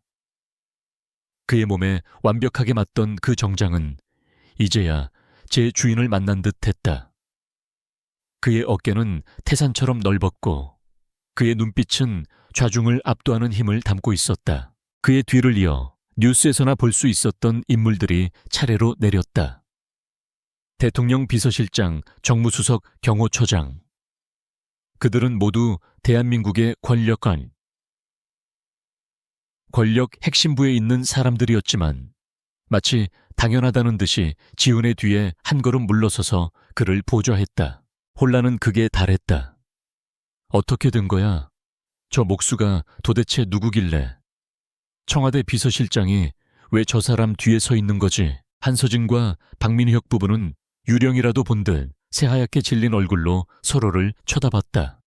그의 몸에 완벽하게 맞던 그 정장은 이제야 제 주인을 만난 듯 했다. 그의 어깨는 태산처럼 넓었고 그의 눈빛은 좌중을 압도하는 힘을 담고 있었다. 그의 뒤를 이어 뉴스에서나 볼 수 있었던 인물들이 차례로 내렸다. 대통령 비서실장, 정무수석, 경호처장. 그들은 모두 대한민국의 권력 핵심부에 있는 사람들이었지만 마치 당연하다는 듯이 지훈의 뒤에 한 걸음 물러서서 그를 보좌했다. 혼란은 극에 달했다. 어떻게 된 거야? 저 목수가 도대체 누구길래? 청와대 비서실장이 왜 저 사람 뒤에 서 있는 거지? 한서진과 박민혁 부부는 유령이라도 본 듯 새하얗게 질린 얼굴로 서로를 쳐다봤다.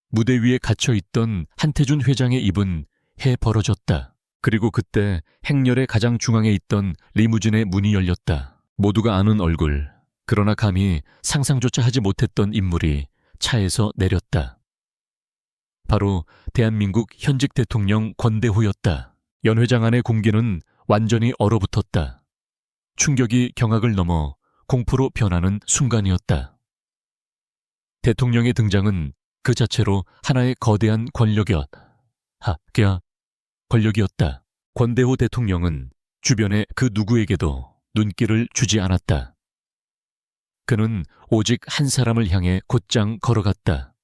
무대 위에 갇혀있던 한태준 회장의 입은 해 벌어졌다. 그리고 그때 행렬의 가장 중앙에 있던 리무진의 문이 열렸다. 모두가 아는 얼굴, 그러나 감히 상상조차 하지 못했던 인물이 차에서 내렸다. 바로 대한민국 현직 대통령 권대호였다. 연 회장 안의 공기는 완전히 얼어붙었다. 충격이 경악을 넘어 공포로 변하는 순간이었다. 대통령의 등장은 그 자체로 하나의 거대한 권력이었다. 권대호 대통령은 주변의 그 누구에게도 눈길을 주지 않았다. 그는 오직 한 사람을 향해 곧장 걸어갔다.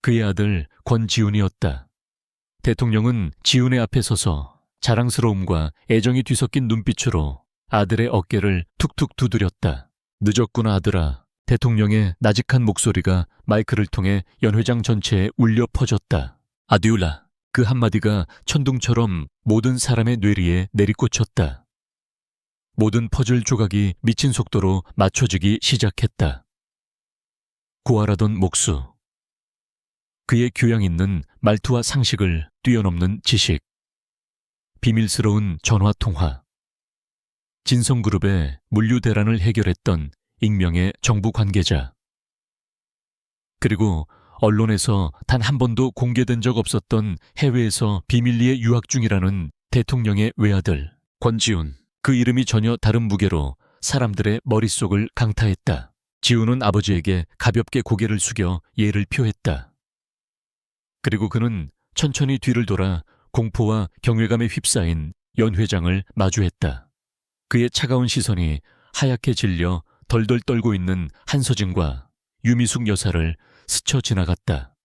그의 아들 권지훈이었다. 대통령은 지훈의 앞에 서서 자랑스러움과 애정이 뒤섞인 눈빛으로 아들의 어깨를 툭툭 두드렸다. 늦었구나 아들아. 대통령의 나직한 목소리가 마이크를 통해 연 회장 전체에 울려 퍼졌다. 아듀라. 그 한마디가 천둥처럼 모든 사람의 뇌리에 내리꽂혔다. 모든 퍼즐 조각이 미친 속도로 맞춰지기 시작했다. 고아라던 목수. 그의 교양 있는 말투와 상식을 뛰어넘는 지식. 비밀스러운 전화통화. 진성그룹의 물류 대란을 해결했던 익명의 정부 관계자. 그리고 언론에서 단 한 번도 공개된 적 없었던 해외에서 비밀리에 유학 중이라는 대통령의 외아들 권지훈. 그 이름이 전혀 다른 무게로 사람들의 머릿속을 강타했다. 지훈은 아버지에게 가볍게 고개를 숙여 예를 표했다. 그리고 그는 천천히 뒤를 돌아 공포와 경외감에 휩싸인 연 회장을 마주했다. 그의 차가운 시선이 하얗게 질려 덜덜 떨고 있는 한서진과 유미숙 여사를 스쳐 지나갔다.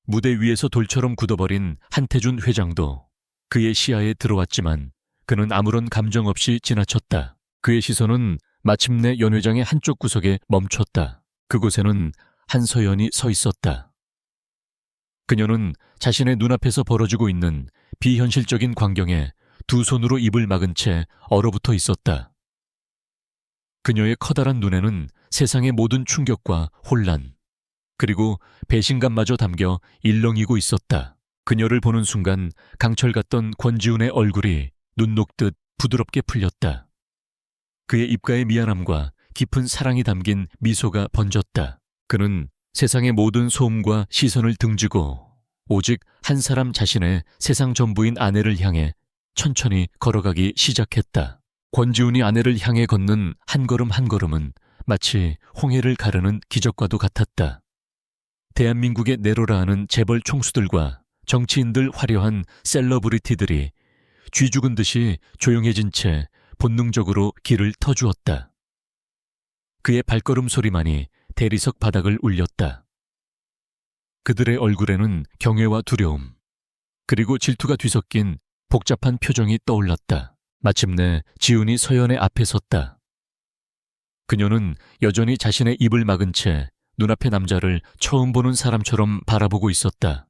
무대 위에서 돌처럼 굳어버린 한태준 회장도 그의 시야에 들어왔지만 그는 아무런 감정 없이 지나쳤다. 그의 시선은 마침내 연 회장의 한쪽 구석에 멈췄다. 그곳에는 한서연이 서 있었다. 그녀는 자신의 눈앞에서 벌어지고 있는 비현실적인 광경에 두 손으로 입을 막은 채 얼어붙어 있었다. 그녀의 커다란 눈에는 세상의 모든 충격과 혼란, 그리고 배신감마저 담겨 일렁이고 있었다. 그녀를 보는 순간 강철 같던 권지훈의 얼굴이 눈 녹듯 부드럽게 풀렸다. 그의 입가에 미안함과 깊은 사랑이 담긴 미소가 번졌다. 그는 세상의 모든 소음과 시선을 등지고 오직 한 사람 자신의 세상 전부인 아내를 향해 천천히 걸어가기 시작했다. 권지훈이 아내를 향해 걷는 한 걸음 한 걸음은 마치 홍해를 가르는 기적과도 같았다. 대한민국의 내로라 하는 재벌 총수들과 정치인들 화려한 셀러브리티들이 쥐 죽은 듯이 조용해진 채 본능적으로 길을 터주었다. 그의 발걸음 소리만이 대리석 바닥을 울렸다. 그들의 얼굴에는 경외와 두려움, 그리고 질투가 뒤섞인 복잡한 표정이 떠올랐다. 마침내 지훈이 서연의 앞에 섰다. 그녀는 여전히 자신의 입을 막은 채 눈앞의 남자를 처음 보는 사람처럼 바라보고 있었다.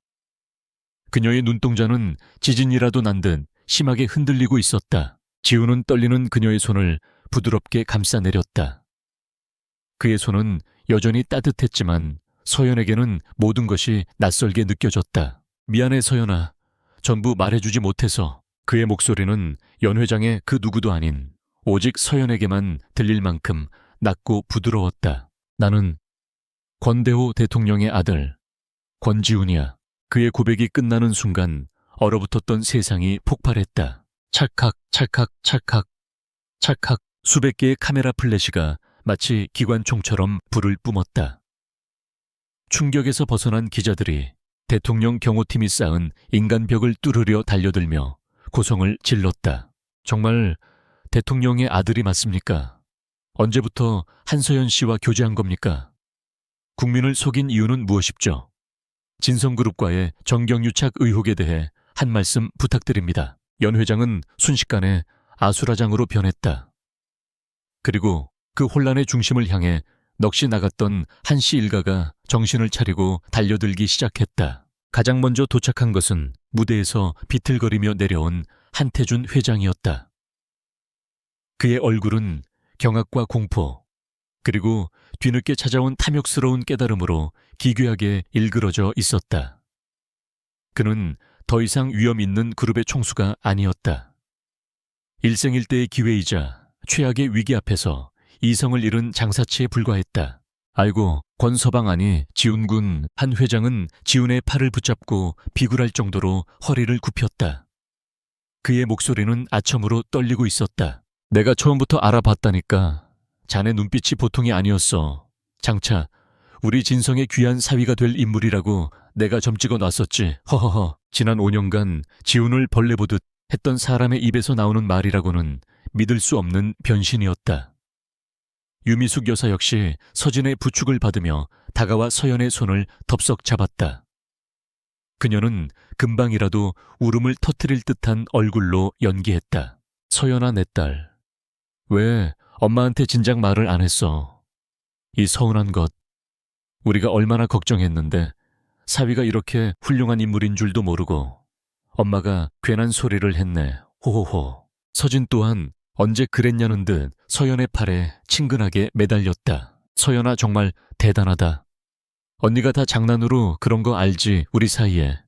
그녀의 눈동자는 지진이라도 난 듯 심하게 흔들리고 있었다. 지우는 떨리는 그녀의 손을 부드럽게 감싸내렸다. 그의 손은 여전히 따뜻했지만 서연에게는 모든 것이 낯설게 느껴졌다. 미안해 서연아. 전부 말해주지 못해서. 그의 목소리는 연 회장의 그 누구도 아닌 오직 서연에게만 들릴 만큼 낮고 부드러웠다. 나는 권대호 대통령의 아들 권지훈이야. 그의 고백이 끝나는 순간 얼어붙었던 세상이 폭발했다. 찰칵 찰칵 찰칵 찰칵 수백 개의 카메라 플래시가 마치 기관총처럼 불을 뿜었다. 충격에서 벗어난 기자들이 대통령 경호팀이 쌓은 인간벽을 뚫으려 달려들며 고성을 질렀다. 정말 대통령의 아들이 맞습니까? 언제부터 한서연 씨와 교제한 겁니까? 국민을 속인 이유는 무엇입죠? 진성그룹과의 정경유착 의혹에 대해 한 말씀 부탁드립니다. 연 회장은 순식간에 아수라장으로 변했다. 그리고 그 혼란의 중심을 향해 넋이 나갔던 한씨 일가가 정신을 차리고 달려들기 시작했다. 가장 먼저 도착한 것은 무대에서 비틀거리며 내려온 한태준 회장이었다. 그의 얼굴은 경악과 공포, 그리고 뒤늦게 찾아온 탐욕스러운 깨달음으로 기괴하게 일그러져 있었다. 그는 더 이상 위험 있는 그룹의 총수가 아니었다. 일생일대의 기회이자 최악의 위기 앞에서 이성을 잃은 장사치에 불과했다. 아이고, 권서방 아니 지훈군. 한 회장은 지훈의 팔을 붙잡고 비굴할 정도로 허리를 굽혔다. 그의 목소리는 아첨으로 떨리고 있었다. 내가 처음부터 알아봤다니까. 자네 눈빛이 보통이 아니었어. 장차 우리 진성의 귀한 사위가 될 인물이라고 내가 점찍어 놨었지. 허허허. 지난 5년간 지훈을 벌레 보듯 했던 사람의 입에서 나오는 말이라고는 믿을 수 없는 변신이었다. 유미숙 여사 역시 서진의 부축을 받으며 다가와 서연의 손을 덥석 잡았다. 그녀는 금방이라도 울음을 터뜨릴 듯한 얼굴로 연기했다. 서연아, 내 딸. 왜 엄마한테 진작 말을 안 했어? 이 서운한 것. 우리가 얼마나 걱정했는데 사위가 이렇게 훌륭한 인물인 줄도 모르고 엄마가 괜한 소리를 했네. 호호호. 서진 또한 언제 그랬냐는 듯 서연의 팔에 친근하게 매달렸다. 서연아, 정말 대단하다. 언니가 다 장난으로 그런 거 알지, 우리 사이에.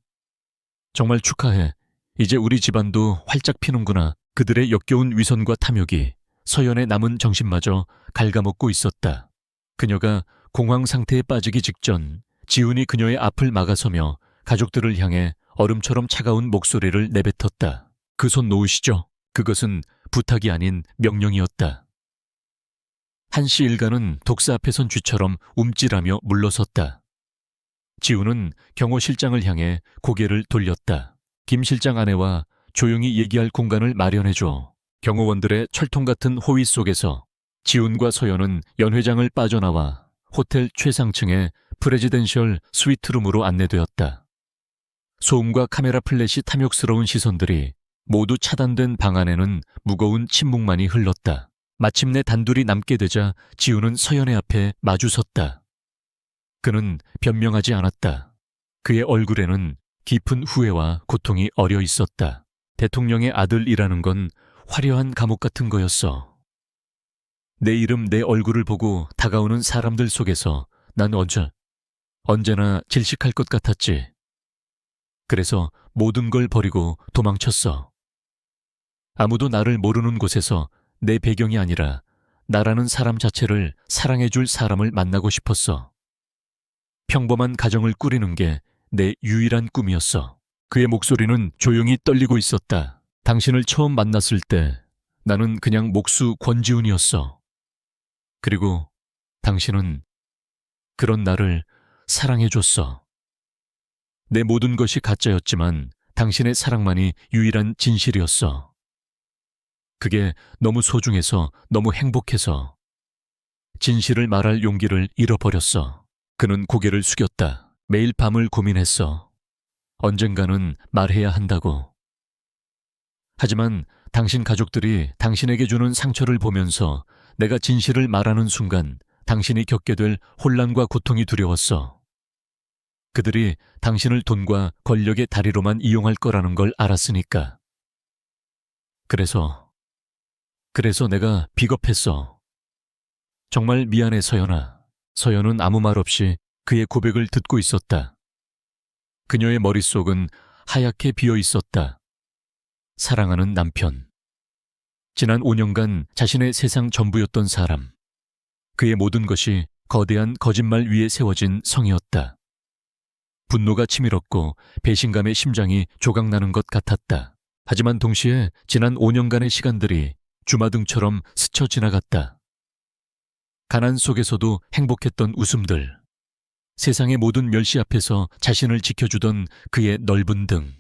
정말 축하해. 이제 우리 집안도 활짝 피는구나. 그들의 역겨운 위선과 탐욕이 서연의 남은 정신마저 갉아먹고 있었다. 그녀가 공황 상태에 빠지기 직전 지훈이 그녀의 앞을 막아서며 가족들을 향해 얼음처럼 차가운 목소리를 내뱉었다. 그 손 놓으시죠. 그것은 부탁이 아닌 명령이었다. 한씨 일가는 독사 앞에 선 쥐처럼 움찔하며 물러섰다. 지훈은 경호 실장을 향해 고개를 돌렸다. 김 실장 아내와 조용히 얘기할 공간을 마련해줘. 경호원들의 철통 같은 호위 속에서 지훈과 서연은 연 회장을 빠져나와 호텔 최상층의 프레지덴셜 스위트룸으로 안내되었다. 소음과 카메라 플래시 탐욕스러운 시선들이 모두 차단된 방 안에는 무거운 침묵만이 흘렀다. 마침내 단둘이 남게 되자 지훈은 서연의 앞에 마주섰다. 그는 변명하지 않았다. 그의 얼굴에는 깊은 후회와 고통이 어려 있었다. 대통령의 아들이라는 건 화려한 감옥 같은 거였어. 내 이름, 내 얼굴을 보고 다가오는 사람들 속에서 난 언제나 질식할 것 같았지. 그래서 모든 걸 버리고 도망쳤어. 아무도 나를 모르는 곳에서 내 배경이 아니라 나라는 사람 자체를 사랑해줄 사람을 만나고 싶었어. 평범한 가정을 꾸리는 게 내 유일한 꿈이었어. 그의 목소리는 조용히 떨리고 있었다. 당신을 처음 만났을 때 나는 그냥 목수 권지훈이었어. 그리고 당신은 그런 나를 사랑해줬어. 내 모든 것이 가짜였지만 당신의 사랑만이 유일한 진실이었어. 그게 너무 소중해서, 너무 행복해서 진실을 말할 용기를 잃어버렸어. 그는 고개를 숙였다. 매일 밤을 고민했어. 언젠가는 말해야 한다고. 하지만 당신 가족들이 당신에게 주는 상처를 보면서 내가 진실을 말하는 순간 당신이 겪게 될 혼란과 고통이 두려웠어. 그들이 당신을 돈과 권력의 다리로만 이용할 거라는 걸 알았으니까. 그래서 내가 비겁했어. 정말 미안해, 서연아. 서연은 아무 말 없이 그의 고백을 듣고 있었다. 그녀의 머릿속은 하얗게 비어 있었다. 사랑하는 남편. 지난 5년간 자신의 세상 전부였던 사람. 그의 모든 것이 거대한 거짓말 위에 세워진 성이었다. 분노가 치밀었고 배신감의 심장이 조각나는 것 같았다. 하지만 동시에 지난 5년간의 시간들이 주마등처럼 스쳐 지나갔다. 가난 속에서도 행복했던 웃음들. 세상의 모든 멸시 앞에서 자신을 지켜주던 그의 넓은 등.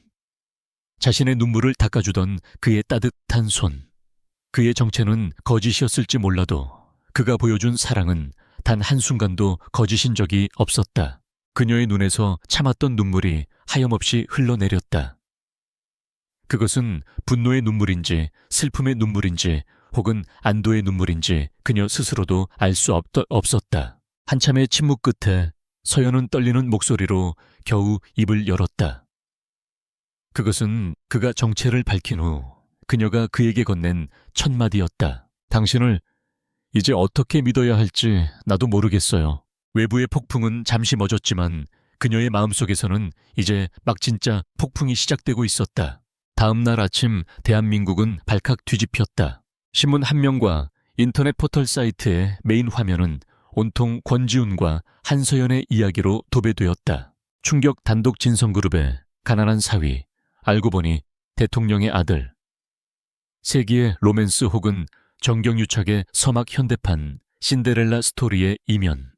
자신의 눈물을 닦아주던 그의 따뜻한 손. 그의 정체는 거짓이었을지 몰라도 그가 보여준 사랑은 단 한순간도 거짓인 적이 없었다. 그녀의 눈에서 참았던 눈물이 하염없이 흘러내렸다. 그것은 분노의 눈물인지 슬픔의 눈물인지 혹은 안도의 눈물인지 그녀 스스로도 알 수 없었다. 한참의 침묵 끝에 서연은 떨리는 목소리로 겨우 입을 열었다. 그것은 그가 정체를 밝힌 후 그녀가 그에게 건넨 첫 마디였다. 당신을 이제 어떻게 믿어야 할지 나도 모르겠어요. 외부의 폭풍은 잠시 멎었지만 그녀의 마음속에서는 이제 막 진짜 폭풍이 시작되고 있었다. 다음 날 아침 대한민국은 발칵 뒤집혔다. 신문 한 면과 인터넷 포털 사이트의 메인 화면은 온통 권지훈과 한서연의 이야기로 도배되었다. 충격 단독 진성그룹의 가난한 사위, 알고 보니 대통령의 아들. 세기의 로맨스 혹은 정경유착의 서막 현대판 신데렐라 스토리의 이면.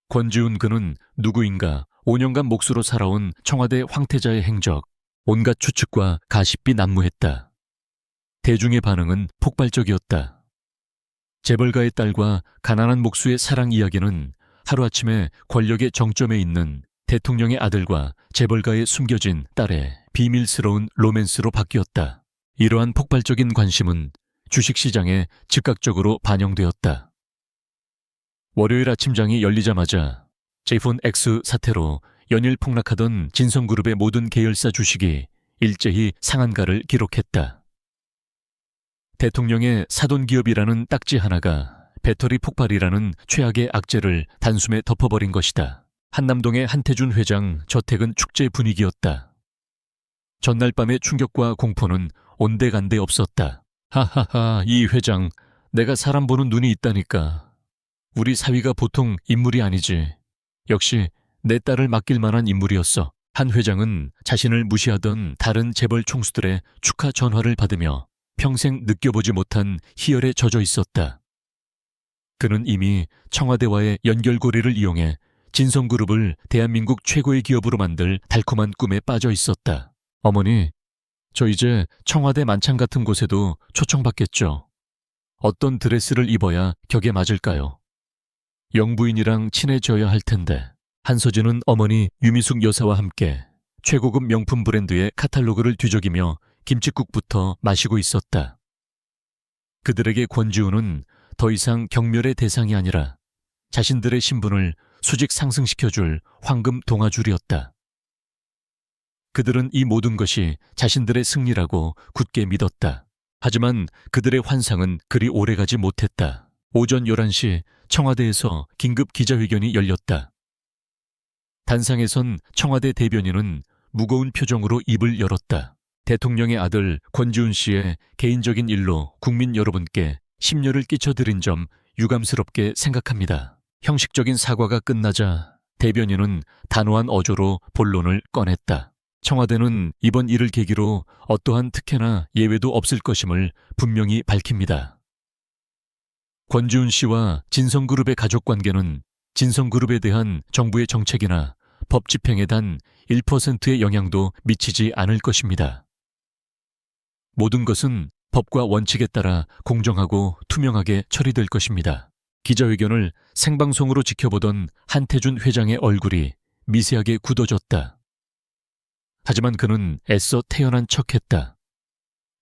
권지훈 그는 누구인가 5년간 몫으로 살아온 청와대 황태자의 행적, 온갖 추측과 가십비 난무했다. 대중의 반응은 폭발적이었다. 재벌가의 딸과 가난한 목수의 사랑 이야기는 하루아침에 권력의 정점에 있는 대통령의 아들과 재벌가의 숨겨진 딸의 비밀스러운 로맨스로 바뀌었다. 이러한 폭발적인 관심은 주식시장에 즉각적으로 반영되었다. 월요일 아침장이 열리자마자 제이폰 X 사태로 연일 폭락하던 진성그룹의 모든 계열사 주식이 일제히 상한가를 기록했다. 대통령의 사돈기업이라는 딱지 하나가 배터리 폭발이라는 최악의 악재를 단숨에 덮어버린 것이다. 한남동의 한태준 회장 저택은 축제 분위기였다. 전날 밤의 충격과 공포는 온데간데 없었다. 하하하, 이 회장, 내가 사람 보는 눈이 있다니까. 우리 사위가 보통 인물이 아니지. 역시 내 딸을 맡길 만한 인물이었어. 한 회장은 자신을 무시하던 다른 재벌 총수들의 축하 전화를 받으며 평생 느껴보지 못한 희열에 젖어 있었다. 그는 이미 청와대와의 연결고리를 이용해 진성그룹을 대한민국 최고의 기업으로 만들 달콤한 꿈에 빠져 있었다. 어머니, 저 이제 청와대 만찬 같은 곳에도 초청받겠죠. 어떤 드레스를 입어야 격에 맞을까요? 영부인이랑 친해져야 할 텐데. 한서진은 어머니 유미숙 여사와 함께 최고급 명품 브랜드의 카탈로그를 뒤적이며 김칫국부터 마시고 있었다. 그들에게 권지훈은 더 이상 경멸의 대상이 아니라 자신들의 신분을 수직 상승시켜줄 황금 동아줄이었다. 그들은 이 모든 것이 자신들의 승리라고 굳게 믿었다. 하지만 그들의 환상은 그리 오래가지 못했다. 오전 11시 청와대에서 긴급 기자회견이 열렸다. 단상에 선 청와대 대변인은 무거운 표정으로 입을 열었다. 대통령의 아들 권지훈 씨의 개인적인 일로 국민 여러분께 심려를 끼쳐드린 점 유감스럽게 생각합니다. 형식적인 사과가 끝나자 대변인은 단호한 어조로 본론을 꺼냈다. 청와대는 이번 일을 계기로 어떠한 특혜나 예외도 없을 것임을 분명히 밝힙니다. 권지훈 씨와 진성그룹의 가족관계는 진성그룹에 대한 정부의 정책이나 법 집행에 단 1%의 영향도 미치지 않을 것입니다. 모든 것은 법과 원칙에 따라 공정하고 투명하게 처리될 것입니다. 기자회견을 생방송으로 지켜보던 한태준 회장의 얼굴이 미세하게 굳어졌다. 하지만 그는 애써 태연한 척했다.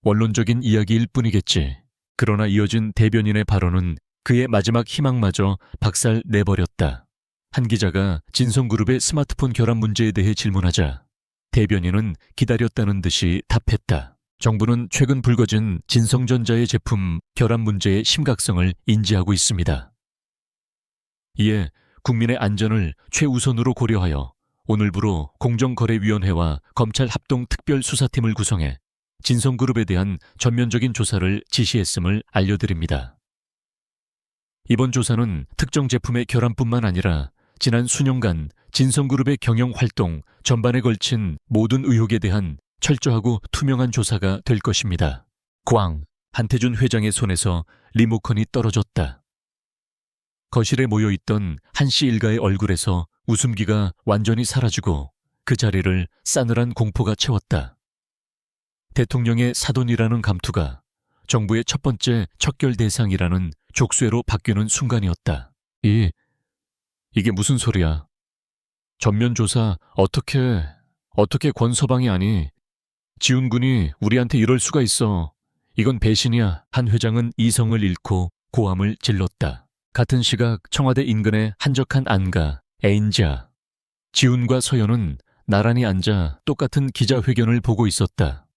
원론적인 이야기일 뿐이겠지. 그러나 이어진 대변인의 발언은 그의 마지막 희망마저 박살내버렸다. 한 기자가 진성그룹의 스마트폰 결함 문제에 대해 질문하자 대변인은 기다렸다는 듯이 답했다. 정부는 최근 불거진 진성전자의 제품 결함 문제의 심각성을 인지하고 있습니다. 이에 국민의 안전을 최우선으로 고려하여 오늘부로 공정거래위원회와 검찰 합동 특별수사팀을 구성해 진성그룹에 대한 전면적인 조사를 지시했음을 알려드립니다. 이번 조사는 특정 제품의 결함뿐만 아니라 지난 수년간 진성그룹의 경영활동 전반에 걸친 모든 의혹에 대한 철저하고 투명한 조사가 될 것입니다. 광, 한태준 회장의 손에서 리모컨이 떨어졌다. 거실에 모여있던 한씨 일가의 얼굴에서 웃음기가 완전히 사라지고 그 자리를 싸늘한 공포가 채웠다. 대통령의 사돈이라는 감투가 정부의 첫 번째 척결 대상이라는 족쇄로 바뀌는 순간이었다. 이게 무슨 소리야? 전면조사 어떻게 권서방이 아니? 지훈군이 우리한테 이럴 수가 있어. 이건 배신이야. 한 회장은 이성을 잃고 고함을 질렀다. 같은 시각 청와대 인근의 한적한 안가 애인자. 지훈과 서연은 나란히 앉아 똑같은 기자회견을 보고 있었다.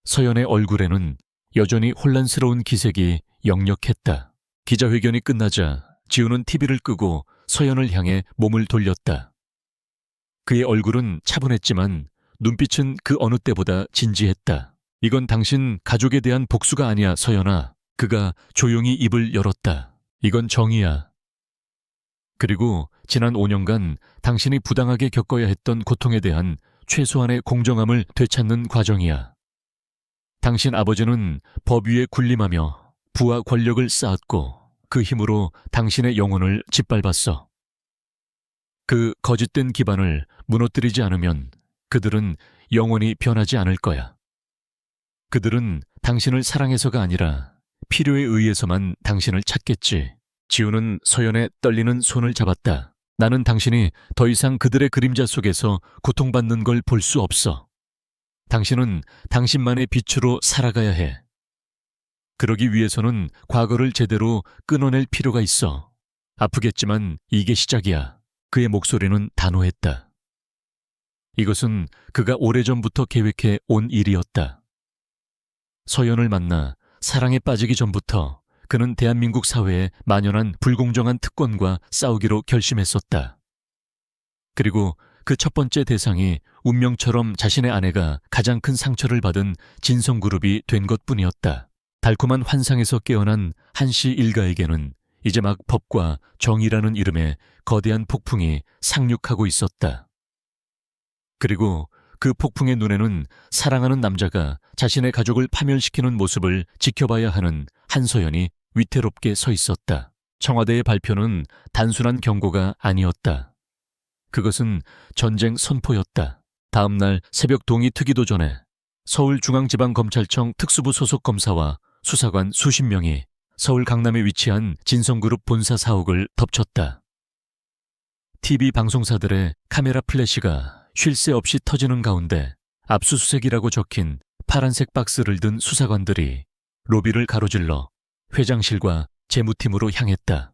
서연의 얼굴에는 여전히 혼란스러운 기색이 역력했다. 기자회견이 끝나자 지훈은 TV를 끄고 서연을 향해 몸을 돌렸다. 그의 얼굴은 차분했지만 눈빛은 그 어느 때보다 진지했다. 이건 당신 가족에 대한 복수가 아니야, 서연아. 그가 조용히 입을 열었다. 이건 정의야. 그리고 지난 5년간 당신이 부당하게 겪어야 했던 고통에 대한 최소한의 공정함을 되찾는 과정이야. 당신 아버지는 법 위에 군림하며 부와 권력을 쌓았고 그 힘으로 당신의 영혼을 짓밟았어. 그 거짓된 기반을 무너뜨리지 않으면 그들은 영원히 변하지 않을 거야. 그들은 당신을 사랑해서가 아니라 필요에 의해서만 당신을 찾겠지. 지훈은 서연의 떨리는 손을 잡았다. 나는 당신이 더 이상 그들의 그림자 속에서 고통받는 걸 볼 수 없어. 당신은 당신만의 빛으로 살아가야 해. 그러기 위해서는 과거를 제대로 끊어낼 필요가 있어. 아프겠지만 이게 시작이야. 그의 목소리는 단호했다. 이것은 그가 오래전부터 계획해 온 일이었다. 서연을 만나 사랑에 빠지기 전부터 그는 대한민국 사회에 만연한 불공정한 특권과 싸우기로 결심했었다. 그리고 그 첫 번째 대상이 운명처럼 자신의 아내가 가장 큰 상처를 받은 진성그룹이 된 것뿐이었다. 달콤한 환상에서 깨어난 한씨 일가에게는 이제 막 법과 정의라는 이름의 거대한 폭풍이 상륙하고 있었다. 그리고 그 폭풍의 눈에는 사랑하는 남자가 자신의 가족을 파멸시키는 모습을 지켜봐야 하는 한서연이 위태롭게 서 있었다. 청와대의 발표는 단순한 경고가 아니었다. 그것은 전쟁 선포였다. 다음 날 새벽 동의 특위도 전에 서울중앙지방검찰청 특수부 소속 검사와 수사관 수십 명이 서울 강남에 위치한 진성그룹 본사 사옥을 덮쳤다. TV 방송사들의 카메라 플래시가 쉴 새 없이 터지는 가운데 압수수색이라고 적힌 파란색 박스를 든 수사관들이 로비를 가로질러 회장실과 재무팀으로 향했다.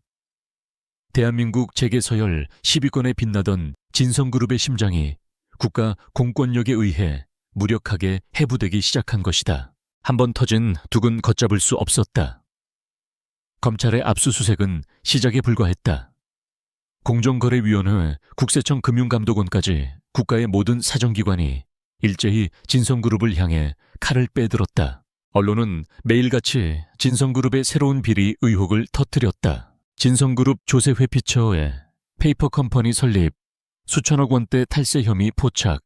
대한민국 재계서열 10위권에 빛나던 진성그룹의 심장이 국가 공권력에 의해 무력하게 해부되기 시작한 것이다. 한 번 터진 둑은 걷잡을 수 없었다. 검찰의 압수수색은 시작에 불과했다. 공정거래위원회, 국세청 금융감독원까지 국가의 모든 사정기관이 일제히 진성그룹을 향해 칼을 빼들었다. 언론은 매일같이 진성그룹의 새로운 비리 의혹을 터뜨렸다. 진성그룹 조세 회피처에 페이퍼 컴퍼니 설립, 수천억 원대 탈세 혐의 포착,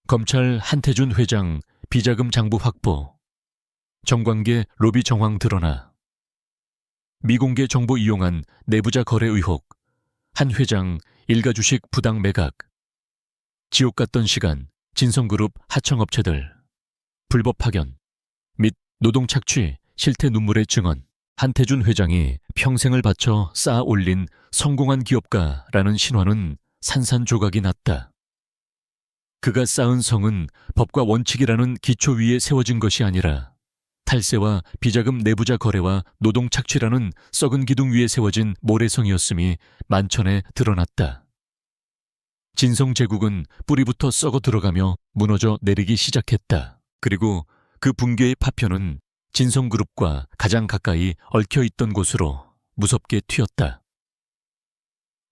검찰 한태준 회장 비자금 장부 확보, 정관계 로비 정황 드러나, 미공개 정보 이용한 내부자 거래 의혹, 한 회장 일가 주식 부당 매각, 지옥 같던 시간 진성그룹 하청업체들, 불법 파견 및 노동 착취 실태 눈물의 증언, 한태준 회장이 평생을 바쳐 쌓아 올린 성공한 기업가라는 신화는 산산조각이 났다. 그가 쌓은 성은 법과 원칙이라는 기초 위에 세워진 것이 아니라 탈세와 비자금 내부자 거래와 노동 착취라는 썩은 기둥 위에 세워진 모래성이었음이 만천에 드러났다. 진성제국은 뿌리부터 썩어 들어가며 무너져 내리기 시작했다. 그리고 그 붕괴의 파편은 진성그룹과 가장 가까이 얽혀있던 곳으로 무섭게 튀었다.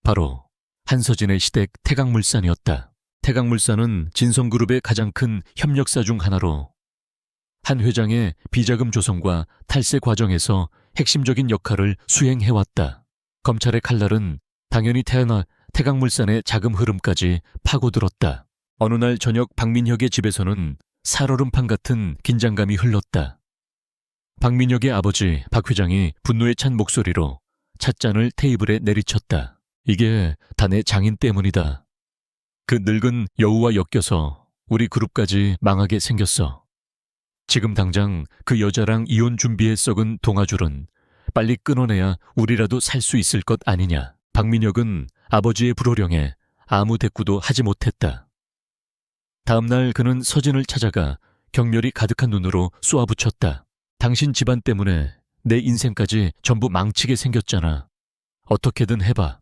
바로 한서진의 시댁 태강물산이었다. 태강물산은 진성그룹의 가장 큰 협력사 중 하나로 한 회장의 비자금 조성과 탈세 과정에서 핵심적인 역할을 수행해왔다. 검찰의 칼날은 당연히 태강물산의 자금 흐름까지 파고들었다. 어느 날 저녁 박민혁의 집에서는 살얼음판 같은 긴장감이 흘렀다. 박민혁의 아버지 박 회장이 분노에 찬 목소리로 찻잔을 테이블에 내리쳤다. 이게 다 내 장인 때문이다. 그 늙은 여우와 엮여서 우리 그룹까지 망하게 생겼어. 지금 당장 그 여자랑 이혼 준비에 썩은 동아줄은 빨리 끊어내야 우리라도 살 수 있을 것 아니냐. 박민혁은 아버지의 불호령에 아무 대꾸도 하지 못했다. 다음 날 그는 서진을 찾아가 경멸이 가득한 눈으로 쏘아붙였다. 당신 집안 때문에 내 인생까지 전부 망치게 생겼잖아. 어떻게든 해봐.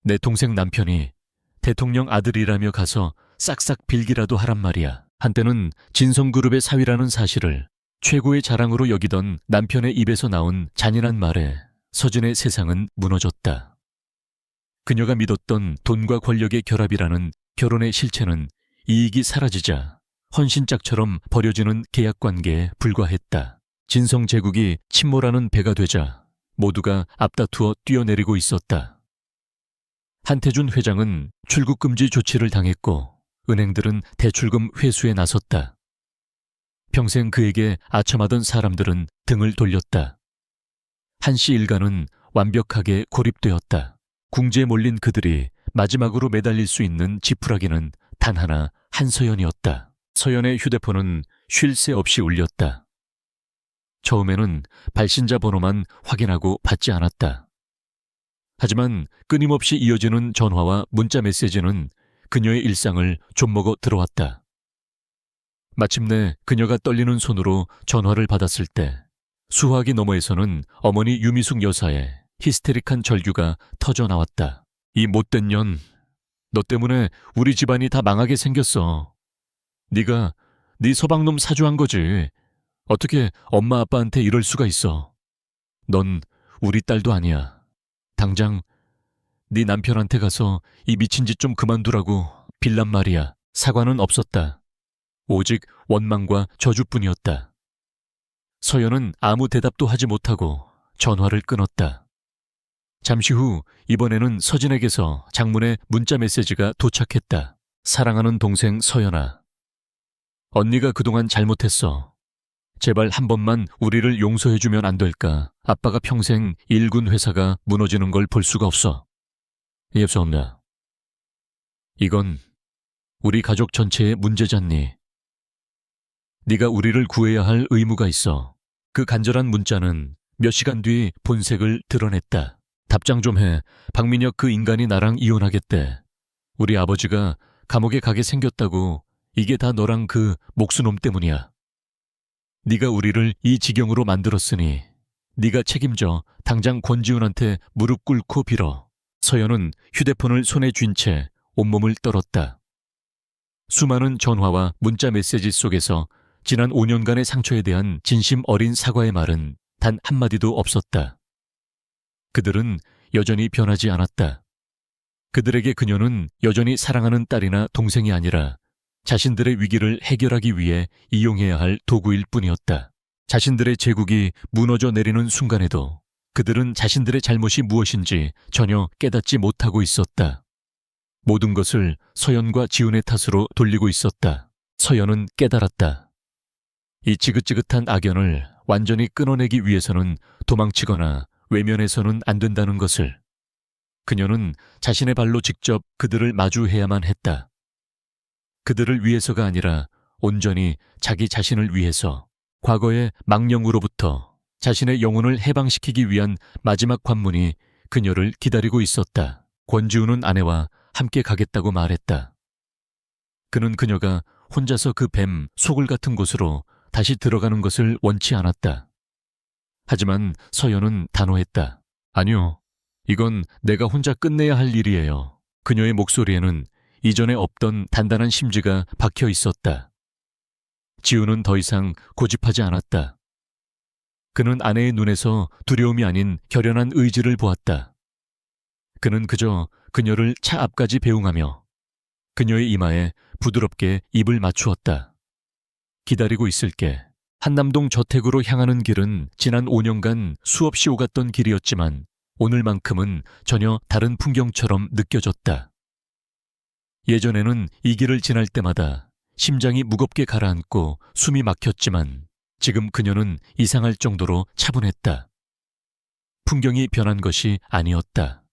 내 동생 남편이 대통령 아들이라며 가서 싹싹 빌기라도 하란 말이야. 한때는 진성그룹의 사위라는 사실을 최고의 자랑으로 여기던 남편의 입에서 나온 잔인한 말에 서진의 세상은 무너졌다. 그녀가 믿었던 돈과 권력의 결합이라는 결혼의 실체는 이익이 사라지자 헌신짝처럼 버려지는 계약관계에 불과했다. 진성제국이 침몰하는 배가 되자 모두가 앞다투어 뛰어내리고 있었다. 한태준 회장은 출국금지 조치를 당했고 은행들은 대출금 회수에 나섰다. 평생 그에게 아첨하던 사람들은 등을 돌렸다. 한씨 일가는 완벽하게 고립되었다. 궁지에 몰린 그들이 마지막으로 매달릴 수 있는 지푸라기는 단 하나 한서연이었다. 서연의 휴대폰은 쉴 새 없이 울렸다. 처음에는 발신자 번호만 확인하고 받지 않았다. 하지만 끊임없이 이어지는 전화와 문자 메시지는 그녀의 일상을 좀먹어 들어왔다. 마침내 그녀가 떨리는 손으로 전화를 받았을 때 수화기 너머에서는 어머니 유미숙 여사의 히스테릭한 절규가 터져 나왔다. 이 못된 년, 너 때문에 우리 집안이 다 망하게 생겼어. 네가 네 서방놈 사주한 거지. 어떻게 엄마 아빠한테 이럴 수가 있어. 넌 우리 딸도 아니야. 당장 네 남편한테 가서 이 미친 짓 좀 그만두라고 빌란 말이야. 사과는 없었다. 오직 원망과 저주뿐이었다. 서연은 아무 대답도 하지 못하고 전화를 끊었다. 잠시 후 이번에는 서진에게서 장문의 문자 메시지가 도착했다. 사랑하는 동생 서연아. 언니가 그동안 잘못했어. 제발 한 번만 우리를 용서해주면 안 될까? 아빠가 평생 일군 회사가 무너지는 걸 볼 수가 없어. 예수엄마. 이건 우리 가족 전체의 문제잖니. 네가 우리를 구해야 할 의무가 있어. 그 간절한 문자는 몇 시간 뒤 본색을 드러냈다. 답장 좀 해. 박민혁 그 인간이 나랑 이혼하겠대. 우리 아버지가 감옥에 가게 생겼다고. 이게 다 너랑 그 목수놈 때문이야. 네가 우리를 이 지경으로 만들었으니 네가 책임져. 당장 권지훈한테 무릎 꿇고 빌어. 서연은 휴대폰을 손에 쥔 채 온몸을 떨었다. 수많은 전화와 문자 메시지 속에서 지난 5년간의 상처에 대한 진심 어린 사과의 말은 단 한마디도 없었다. 그들은 여전히 변하지 않았다. 그들에게 그녀는 여전히 사랑하는 딸이나 동생이 아니라 자신들의 위기를 해결하기 위해 이용해야 할 도구일 뿐이었다. 자신들의 제국이 무너져 내리는 순간에도 그들은 자신들의 잘못이 무엇인지 전혀 깨닫지 못하고 있었다. 모든 것을 서연과 지훈의 탓으로 돌리고 있었다. 서연은 깨달았다. 이 지긋지긋한 악연을 완전히 끊어내기 위해서는 도망치거나 외면해서는 안 된다는 것을. 그녀는 자신의 발로 직접 그들을 마주해야만 했다. 그들을 위해서가 아니라 온전히 자기 자신을 위해서. 과거의 망령으로부터 자신의 영혼을 해방시키기 위한 마지막 관문이 그녀를 기다리고 있었다. 권지훈은 아내와 함께 가겠다고 말했다. 그는 그녀가 혼자서 그 뱀, 소굴 같은 곳으로 다시 들어가는 것을 원치 않았다. 하지만 서연은 단호했다. 아니요. 이건 내가 혼자 끝내야 할 일이에요. 그녀의 목소리에는 이전에 없던 단단한 심지가 박혀 있었다. 지우는 더 이상 고집하지 않았다. 그는 아내의 눈에서 두려움이 아닌 결연한 의지를 보았다. 그는 그저 그녀를 차 앞까지 배웅하며 그녀의 이마에 부드럽게 입을 맞추었다. 기다리고 있을게. 한남동 저택으로 향하는 길은 지난 5년간 수없이 오갔던 길이었지만 오늘만큼은 전혀 다른 풍경처럼 느껴졌다. 예전에는 이 길을 지날 때마다 심장이 무겁게 가라앉고 숨이 막혔지만 지금 그녀는 이상할 정도로 차분했다. 풍경이 변한 것이 아니었다.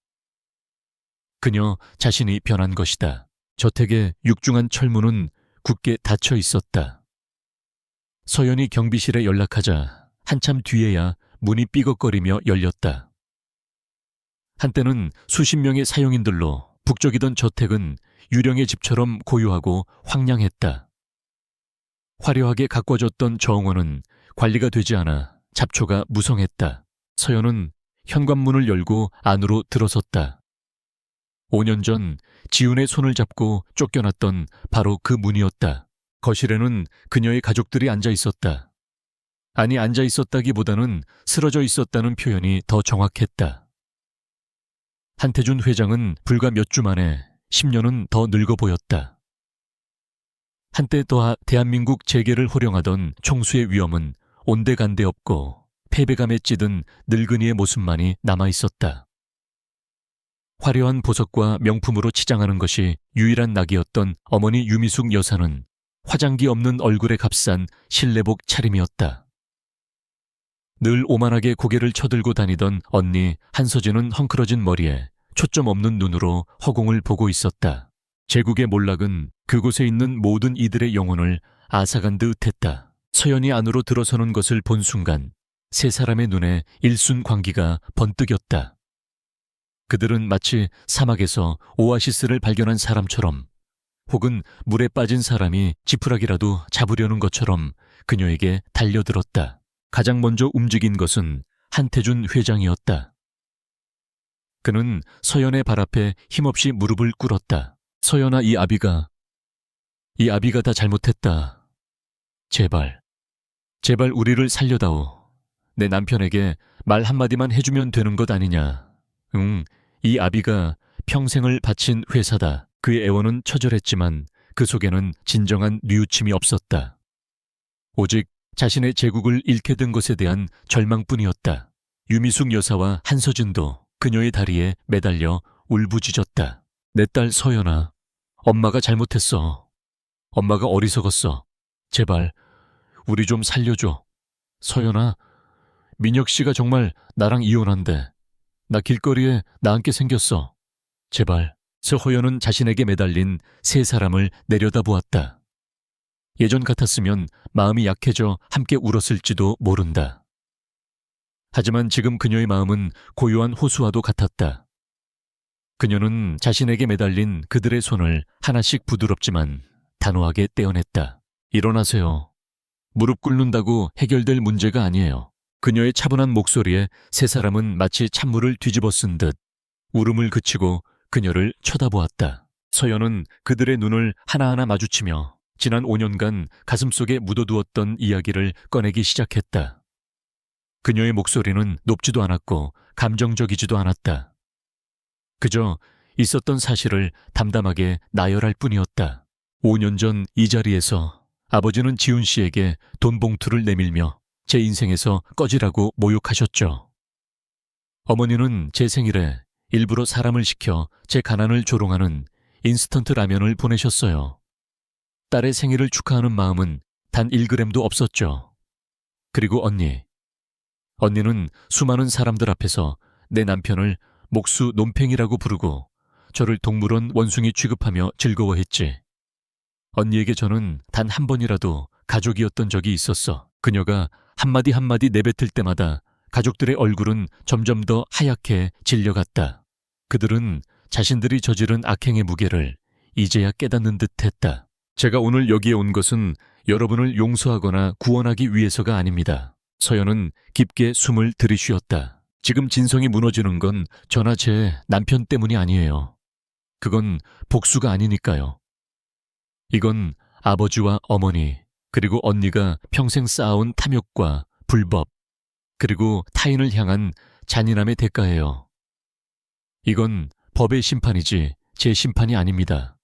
그녀 자신이 변한 것이다. 저택의 육중한 철문은 굳게 닫혀 있었다. 서연이 경비실에 연락하자 한참 뒤에야 문이 삐걱거리며 열렸다. 한때는 수십 명의 사용인들로 북적이던 저택은 유령의 집처럼 고요하고 황량했다. 화려하게 가꿔졌던 정원은 관리가 되지 않아 잡초가 무성했다. 서연은 현관문을 열고 안으로 들어섰다. 5년 전 지훈의 손을 잡고 쫓겨났던 바로 그 문이었다. 거실에는 그녀의 가족들이 앉아 있었다. 아니, 앉아 있었다기보다는 쓰러져 있었다는 표현이 더 정확했다. 한태준 회장은 불과 몇 주 만에 10년은 더 늙어 보였다. 한때 대한민국 재계를 호령하던 총수의 위엄은 온데간데 없고 패배감에 찌든 늙은이의 모습만이 남아있었다. 화려한 보석과 명품으로 치장하는 것이 유일한 낙이었던 어머니 유미숙 여사는 화장기 없는 얼굴에 값싼 실내복 차림이었다. 늘 오만하게 고개를 쳐들고 다니던 언니 한서진은 헝클어진 머리에 초점 없는 눈으로 허공을 보고 있었다. 제국의 몰락은 그곳에 있는 모든 이들의 영혼을 앗아간 듯 했다. 서연이 안으로 들어서는 것을 본 순간 세 사람의 눈에 일순 광기가 번뜩였다. 그들은 마치 사막에서 오아시스를 발견한 사람처럼 혹은 물에 빠진 사람이 지푸라기라도 잡으려는 것처럼 그녀에게 달려들었다. 가장 먼저 움직인 것은 한태준 회장이었다. 그는 서연의 발 앞에 힘없이 무릎을 꿇었다. 서연아, 이 아비가 다 잘못했다. 제발 우리를 살려다오. 내 남편에게 말 한마디만 해주면 되는 것 아니냐. 응, 이 아비가 평생을 바친 회사다. 그의 애원은 처절했지만 그 속에는 진정한 뉘우침이 없었다. 오직 자신의 제국을 잃게 된 것에 대한 절망뿐이었다. 유미숙 여사와 한서진도 그녀의 다리에 매달려 울부짖었다. 내 딸 서연아, 엄마가 잘못했어. 엄마가 어리석었어. 제발 우리 좀 살려줘. 서연아, 민혁 씨가 정말 나랑 이혼한대. 나 길거리에 나앉게 생겼어. 제발. 서호연은 자신에게 매달린 세 사람을 내려다보았다. 예전 같았으면 마음이 약해져 함께 울었을지도 모른다. 하지만 지금 그녀의 마음은 고요한 호수와도 같았다. 그녀는 자신에게 매달린 그들의 손을 하나씩 부드럽지만 단호하게 떼어냈다. 일어나세요. 무릎 꿇는다고 해결될 문제가 아니에요. 그녀의 차분한 목소리에 세 사람은 마치 찬물을 뒤집어 쓴 듯 울음을 그치고 그녀를 쳐다보았다. 서연은 그들의 눈을 하나하나 마주치며 지난 5년간 가슴속에 묻어두었던 이야기를 꺼내기 시작했다. 그녀의 목소리는 높지도 않았고 감정적이지도 않았다. 그저 있었던 사실을 담담하게 나열할 뿐이었다. 5년 전 이 자리에서 아버지는 지훈 씨에게 돈 봉투를 내밀며 제 인생에서 꺼지라고 모욕하셨죠. 어머니는 제 생일에 일부러 사람을 시켜 제 가난을 조롱하는 인스턴트 라면을 보내셨어요. 딸의 생일을 축하하는 마음은 단 1g도 없었죠. 그리고 언니는 수많은 사람들 앞에서 내 남편을 목수 논팽이라고 부르고 저를 동물원 원숭이 취급하며 즐거워했지. 언니에게 저는 단 한 번이라도 가족이었던 적이 있었어. 그녀가 한마디 한마디 내뱉을 때마다 가족들의 얼굴은 점점 더 하얗게 질려갔다. 그들은 자신들이 저지른 악행의 무게를 이제야 깨닫는 듯 했다. 제가 오늘 여기에 온 것은 여러분을 용서하거나 구원하기 위해서가 아닙니다. 서연은 깊게 숨을 들이쉬었다. 지금 진성이 무너지는 건 저나 제 남편 때문이 아니에요. 그건 복수가 아니니까요. 이건 아버지와 어머니, 그리고 언니가 평생 쌓아온 탐욕과 불법, 그리고 타인을 향한 잔인함의 대가예요. 이건 법의 심판이지 제 심판이 아닙니다.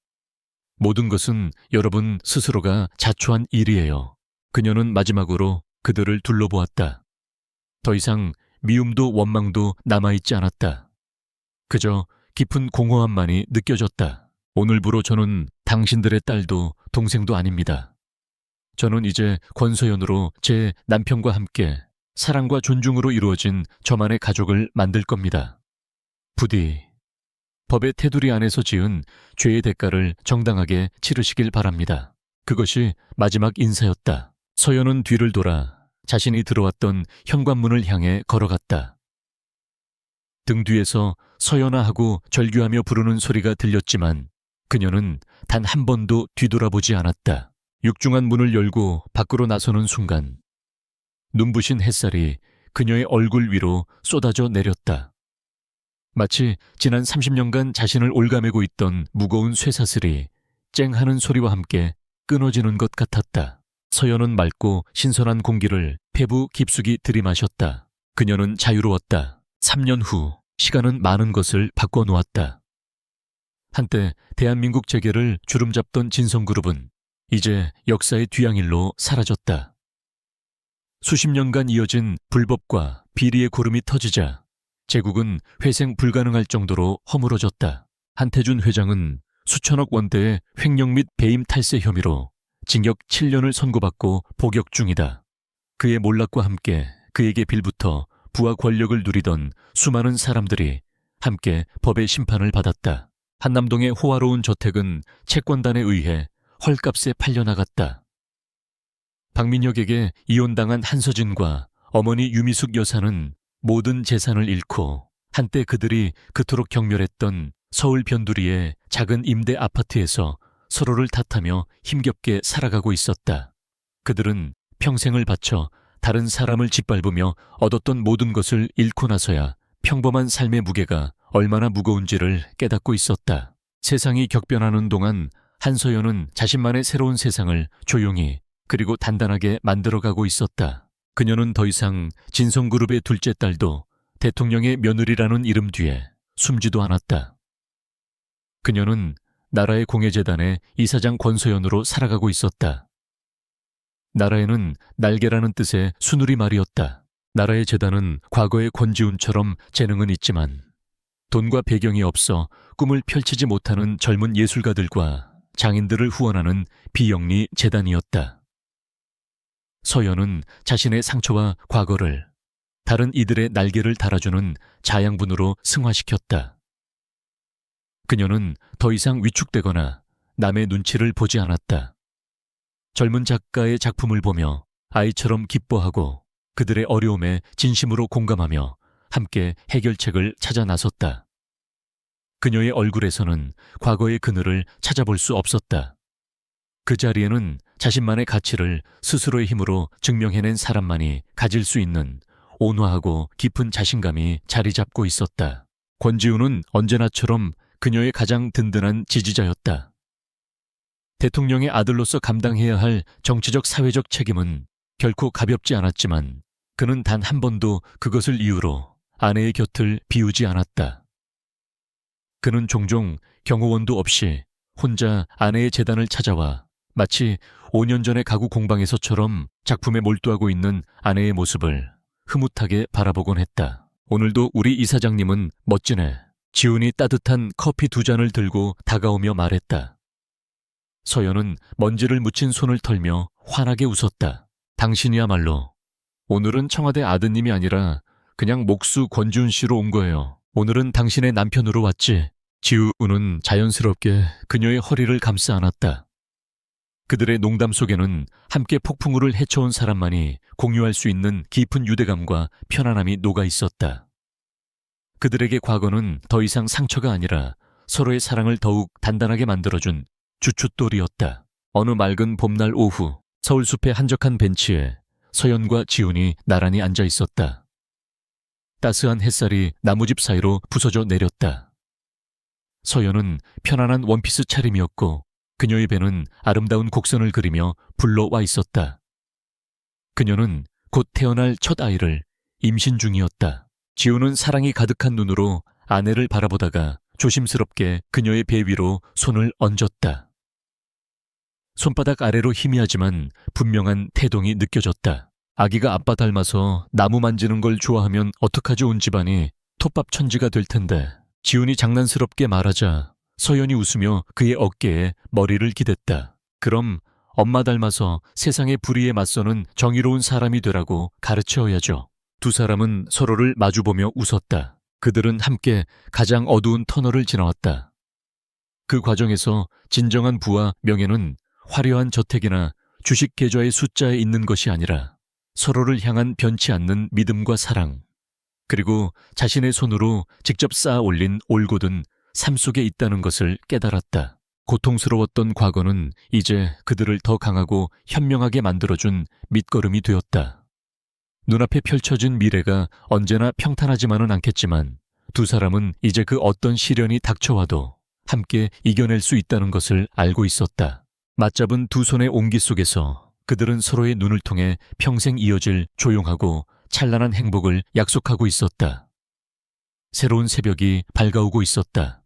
모든 것은 여러분 스스로가 자초한 일이에요. 그녀는 마지막으로 그들을 둘러보았다. 더 이상 미움도 원망도 남아있지 않았다. 그저 깊은 공허함만이 느껴졌다. 오늘부로 저는 당신들의 딸도 동생도 아닙니다. 저는 이제 권서연으로 제 남편과 함께 사랑과 존중으로 이루어진 저만의 가족을 만들 겁니다. 부디 법의 테두리 안에서 지은 죄의 대가를 정당하게 치르시길 바랍니다. 그것이 마지막 인사였다. 서연은 뒤를 돌아 자신이 들어왔던 현관문을 향해 걸어갔다. 등 뒤에서 서연아 하고 절규하며 부르는 소리가 들렸지만 그녀는 단 한 번도 뒤돌아보지 않았다. 육중한 문을 열고 밖으로 나서는 순간 눈부신 햇살이 그녀의 얼굴 위로 쏟아져 내렸다. 마치 지난 30년간 자신을 올가매고 있던 무거운 쇠사슬이 쨍하는 소리와 함께 끊어지는 것 같았다. 서연은 맑고 신선한 공기를 폐부 깊숙이 들이마셨다. 그녀는 자유로웠다. 3년 후 시간은 많은 것을 바꿔놓았다. 한때 대한민국 재계를 주름잡던 진성그룹은 이제 역사의 뒤양일로 사라졌다. 수십 년간 이어진 불법과 비리의 고름이 터지자 제국은 회생 불가능할 정도로 허물어졌다. 한태준 회장은 수천억 원대의 횡령 및 배임 탈세 혐의로 징역 7년을 선고받고 복역 중이다. 그의 몰락과 함께 그에게 빌붙어 부와 권력을 누리던 수많은 사람들이 함께 법의 심판을 받았다. 한남동의 호화로운 저택은 채권단에 의해 헐값에 팔려나갔다. 박민혁에게 이혼당한 한서진과 어머니 유미숙 여사는 모든 재산을 잃고 한때 그들이 그토록 경멸했던 서울 변두리의 작은 임대 아파트에서 서로를 탓하며 힘겹게 살아가고 있었다. 그들은 평생을 바쳐 다른 사람을 짓밟으며 얻었던 모든 것을 잃고 나서야 평범한 삶의 무게가 얼마나 무거운지를 깨닫고 있었다. 세상이 격변하는 동안 한서연은 자신만의 새로운 세상을 조용히 그리고 단단하게 만들어가고 있었다. 그녀는 더 이상 진성그룹의 둘째 딸도 대통령의 며느리라는 이름 뒤에 숨지도 않았다. 그녀는 나라의 공예재단의 이사장 권서연으로 살아가고 있었다. 나라에는 날개라는 뜻의 순우리 말이었다. 나라의 재단은 과거의 권지훈처럼 재능은 있지만 돈과 배경이 없어 꿈을 펼치지 못하는 젊은 예술가들과 장인들을 후원하는 비영리 재단이었다. 서연은 자신의 상처와 과거를 다른 이들의 날개를 달아주는 자양분으로 승화시켰다. 그녀는 더 이상 위축되거나 남의 눈치를 보지 않았다. 젊은 작가의 작품을 보며 아이처럼 기뻐하고 그들의 어려움에 진심으로 공감하며 함께 해결책을 찾아 나섰다. 그녀의 얼굴에서는 과거의 그늘을 찾아볼 수 없었다. 그 자리에는 자신만의 가치를 스스로의 힘으로 증명해낸 사람만이 가질 수 있는 온화하고 깊은 자신감이 자리 잡고 있었다. 권지훈은 언제나처럼 그녀의 가장 든든한 지지자였다. 대통령의 아들로서 감당해야 할 정치적 사회적 책임은 결코 가볍지 않았지만 그는 단 한 번도 그것을 이유로 아내의 곁을 비우지 않았다. 그는 종종 경호원도 없이 혼자 아내의 재단을 찾아와 마치 5년 전의 가구 공방에서처럼 작품에 몰두하고 있는 아내의 모습을 흐뭇하게 바라보곤 했다. 오늘도 우리 이사장님은 멋지네. 지훈이 따뜻한 커피 2잔을 들고 다가오며 말했다. 서연은 먼지를 묻힌 손을 털며 환하게 웃었다. 당신이야말로 오늘은 청와대 아드님이 아니라 그냥 목수 권지훈 씨로 온 거예요. 오늘은 당신의 남편으로 왔지. 지훈은 자연스럽게 그녀의 허리를 감싸 안았다. 그들의 농담 속에는 함께 폭풍우를 헤쳐온 사람만이 공유할 수 있는 깊은 유대감과 편안함이 녹아 있었다. 그들에게 과거는 더 이상 상처가 아니라 서로의 사랑을 더욱 단단하게 만들어준 주춧돌이었다. 어느 맑은 봄날 오후 서울숲의 한적한 벤치에 서연과 지훈이 나란히 앉아 있었다. 따스한 햇살이 나무집 사이로 부서져 내렸다. 서연은 편안한 원피스 차림이었고 그녀의 배는 아름다운 곡선을 그리며 불러와 있었다. 그녀는 곧 태어날 첫 아이를 임신 중이었다. 지훈은 사랑이 가득한 눈으로 아내를 바라보다가 조심스럽게 그녀의 배 위로 손을 얹었다. 손바닥 아래로 희미하지만 분명한 태동이 느껴졌다. 아기가 아빠 닮아서 나무 만지는 걸 좋아하면 어떡하지 온 집안이 톱밥 천지가 될 텐데. 지훈이 장난스럽게 말하자 서연이 웃으며 그의 어깨에 머리를 기댔다. 그럼 엄마 닮아서 세상의 불의에 맞서는 정의로운 사람이 되라고 가르쳐야죠. 두 사람은 서로를 마주보며 웃었다. 그들은 함께 가장 어두운 터널을 지나왔다. 그 과정에서 진정한 부와 명예는 화려한 저택이나 주식 계좌의 숫자에 있는 것이 아니라 서로를 향한 변치 않는 믿음과 사랑, 그리고 자신의 손으로 직접 쌓아 올린 올곧은 삶 속에 있다는 것을 깨달았다. 고통스러웠던 과거는 이제 그들을 더 강하고 현명하게 만들어준 밑거름이 되었다. 눈앞에 펼쳐진 미래가 언제나 평탄하지만은 않겠지만 두 사람은 이제 그 어떤 시련이 닥쳐와도 함께 이겨낼 수 있다는 것을 알고 있었다. 맞잡은 두 손의 온기 속에서 그들은 서로의 눈을 통해 평생 이어질 조용하고 찬란한 행복을 약속하고 있었다. 새로운 새벽이 밝아오고 있었다.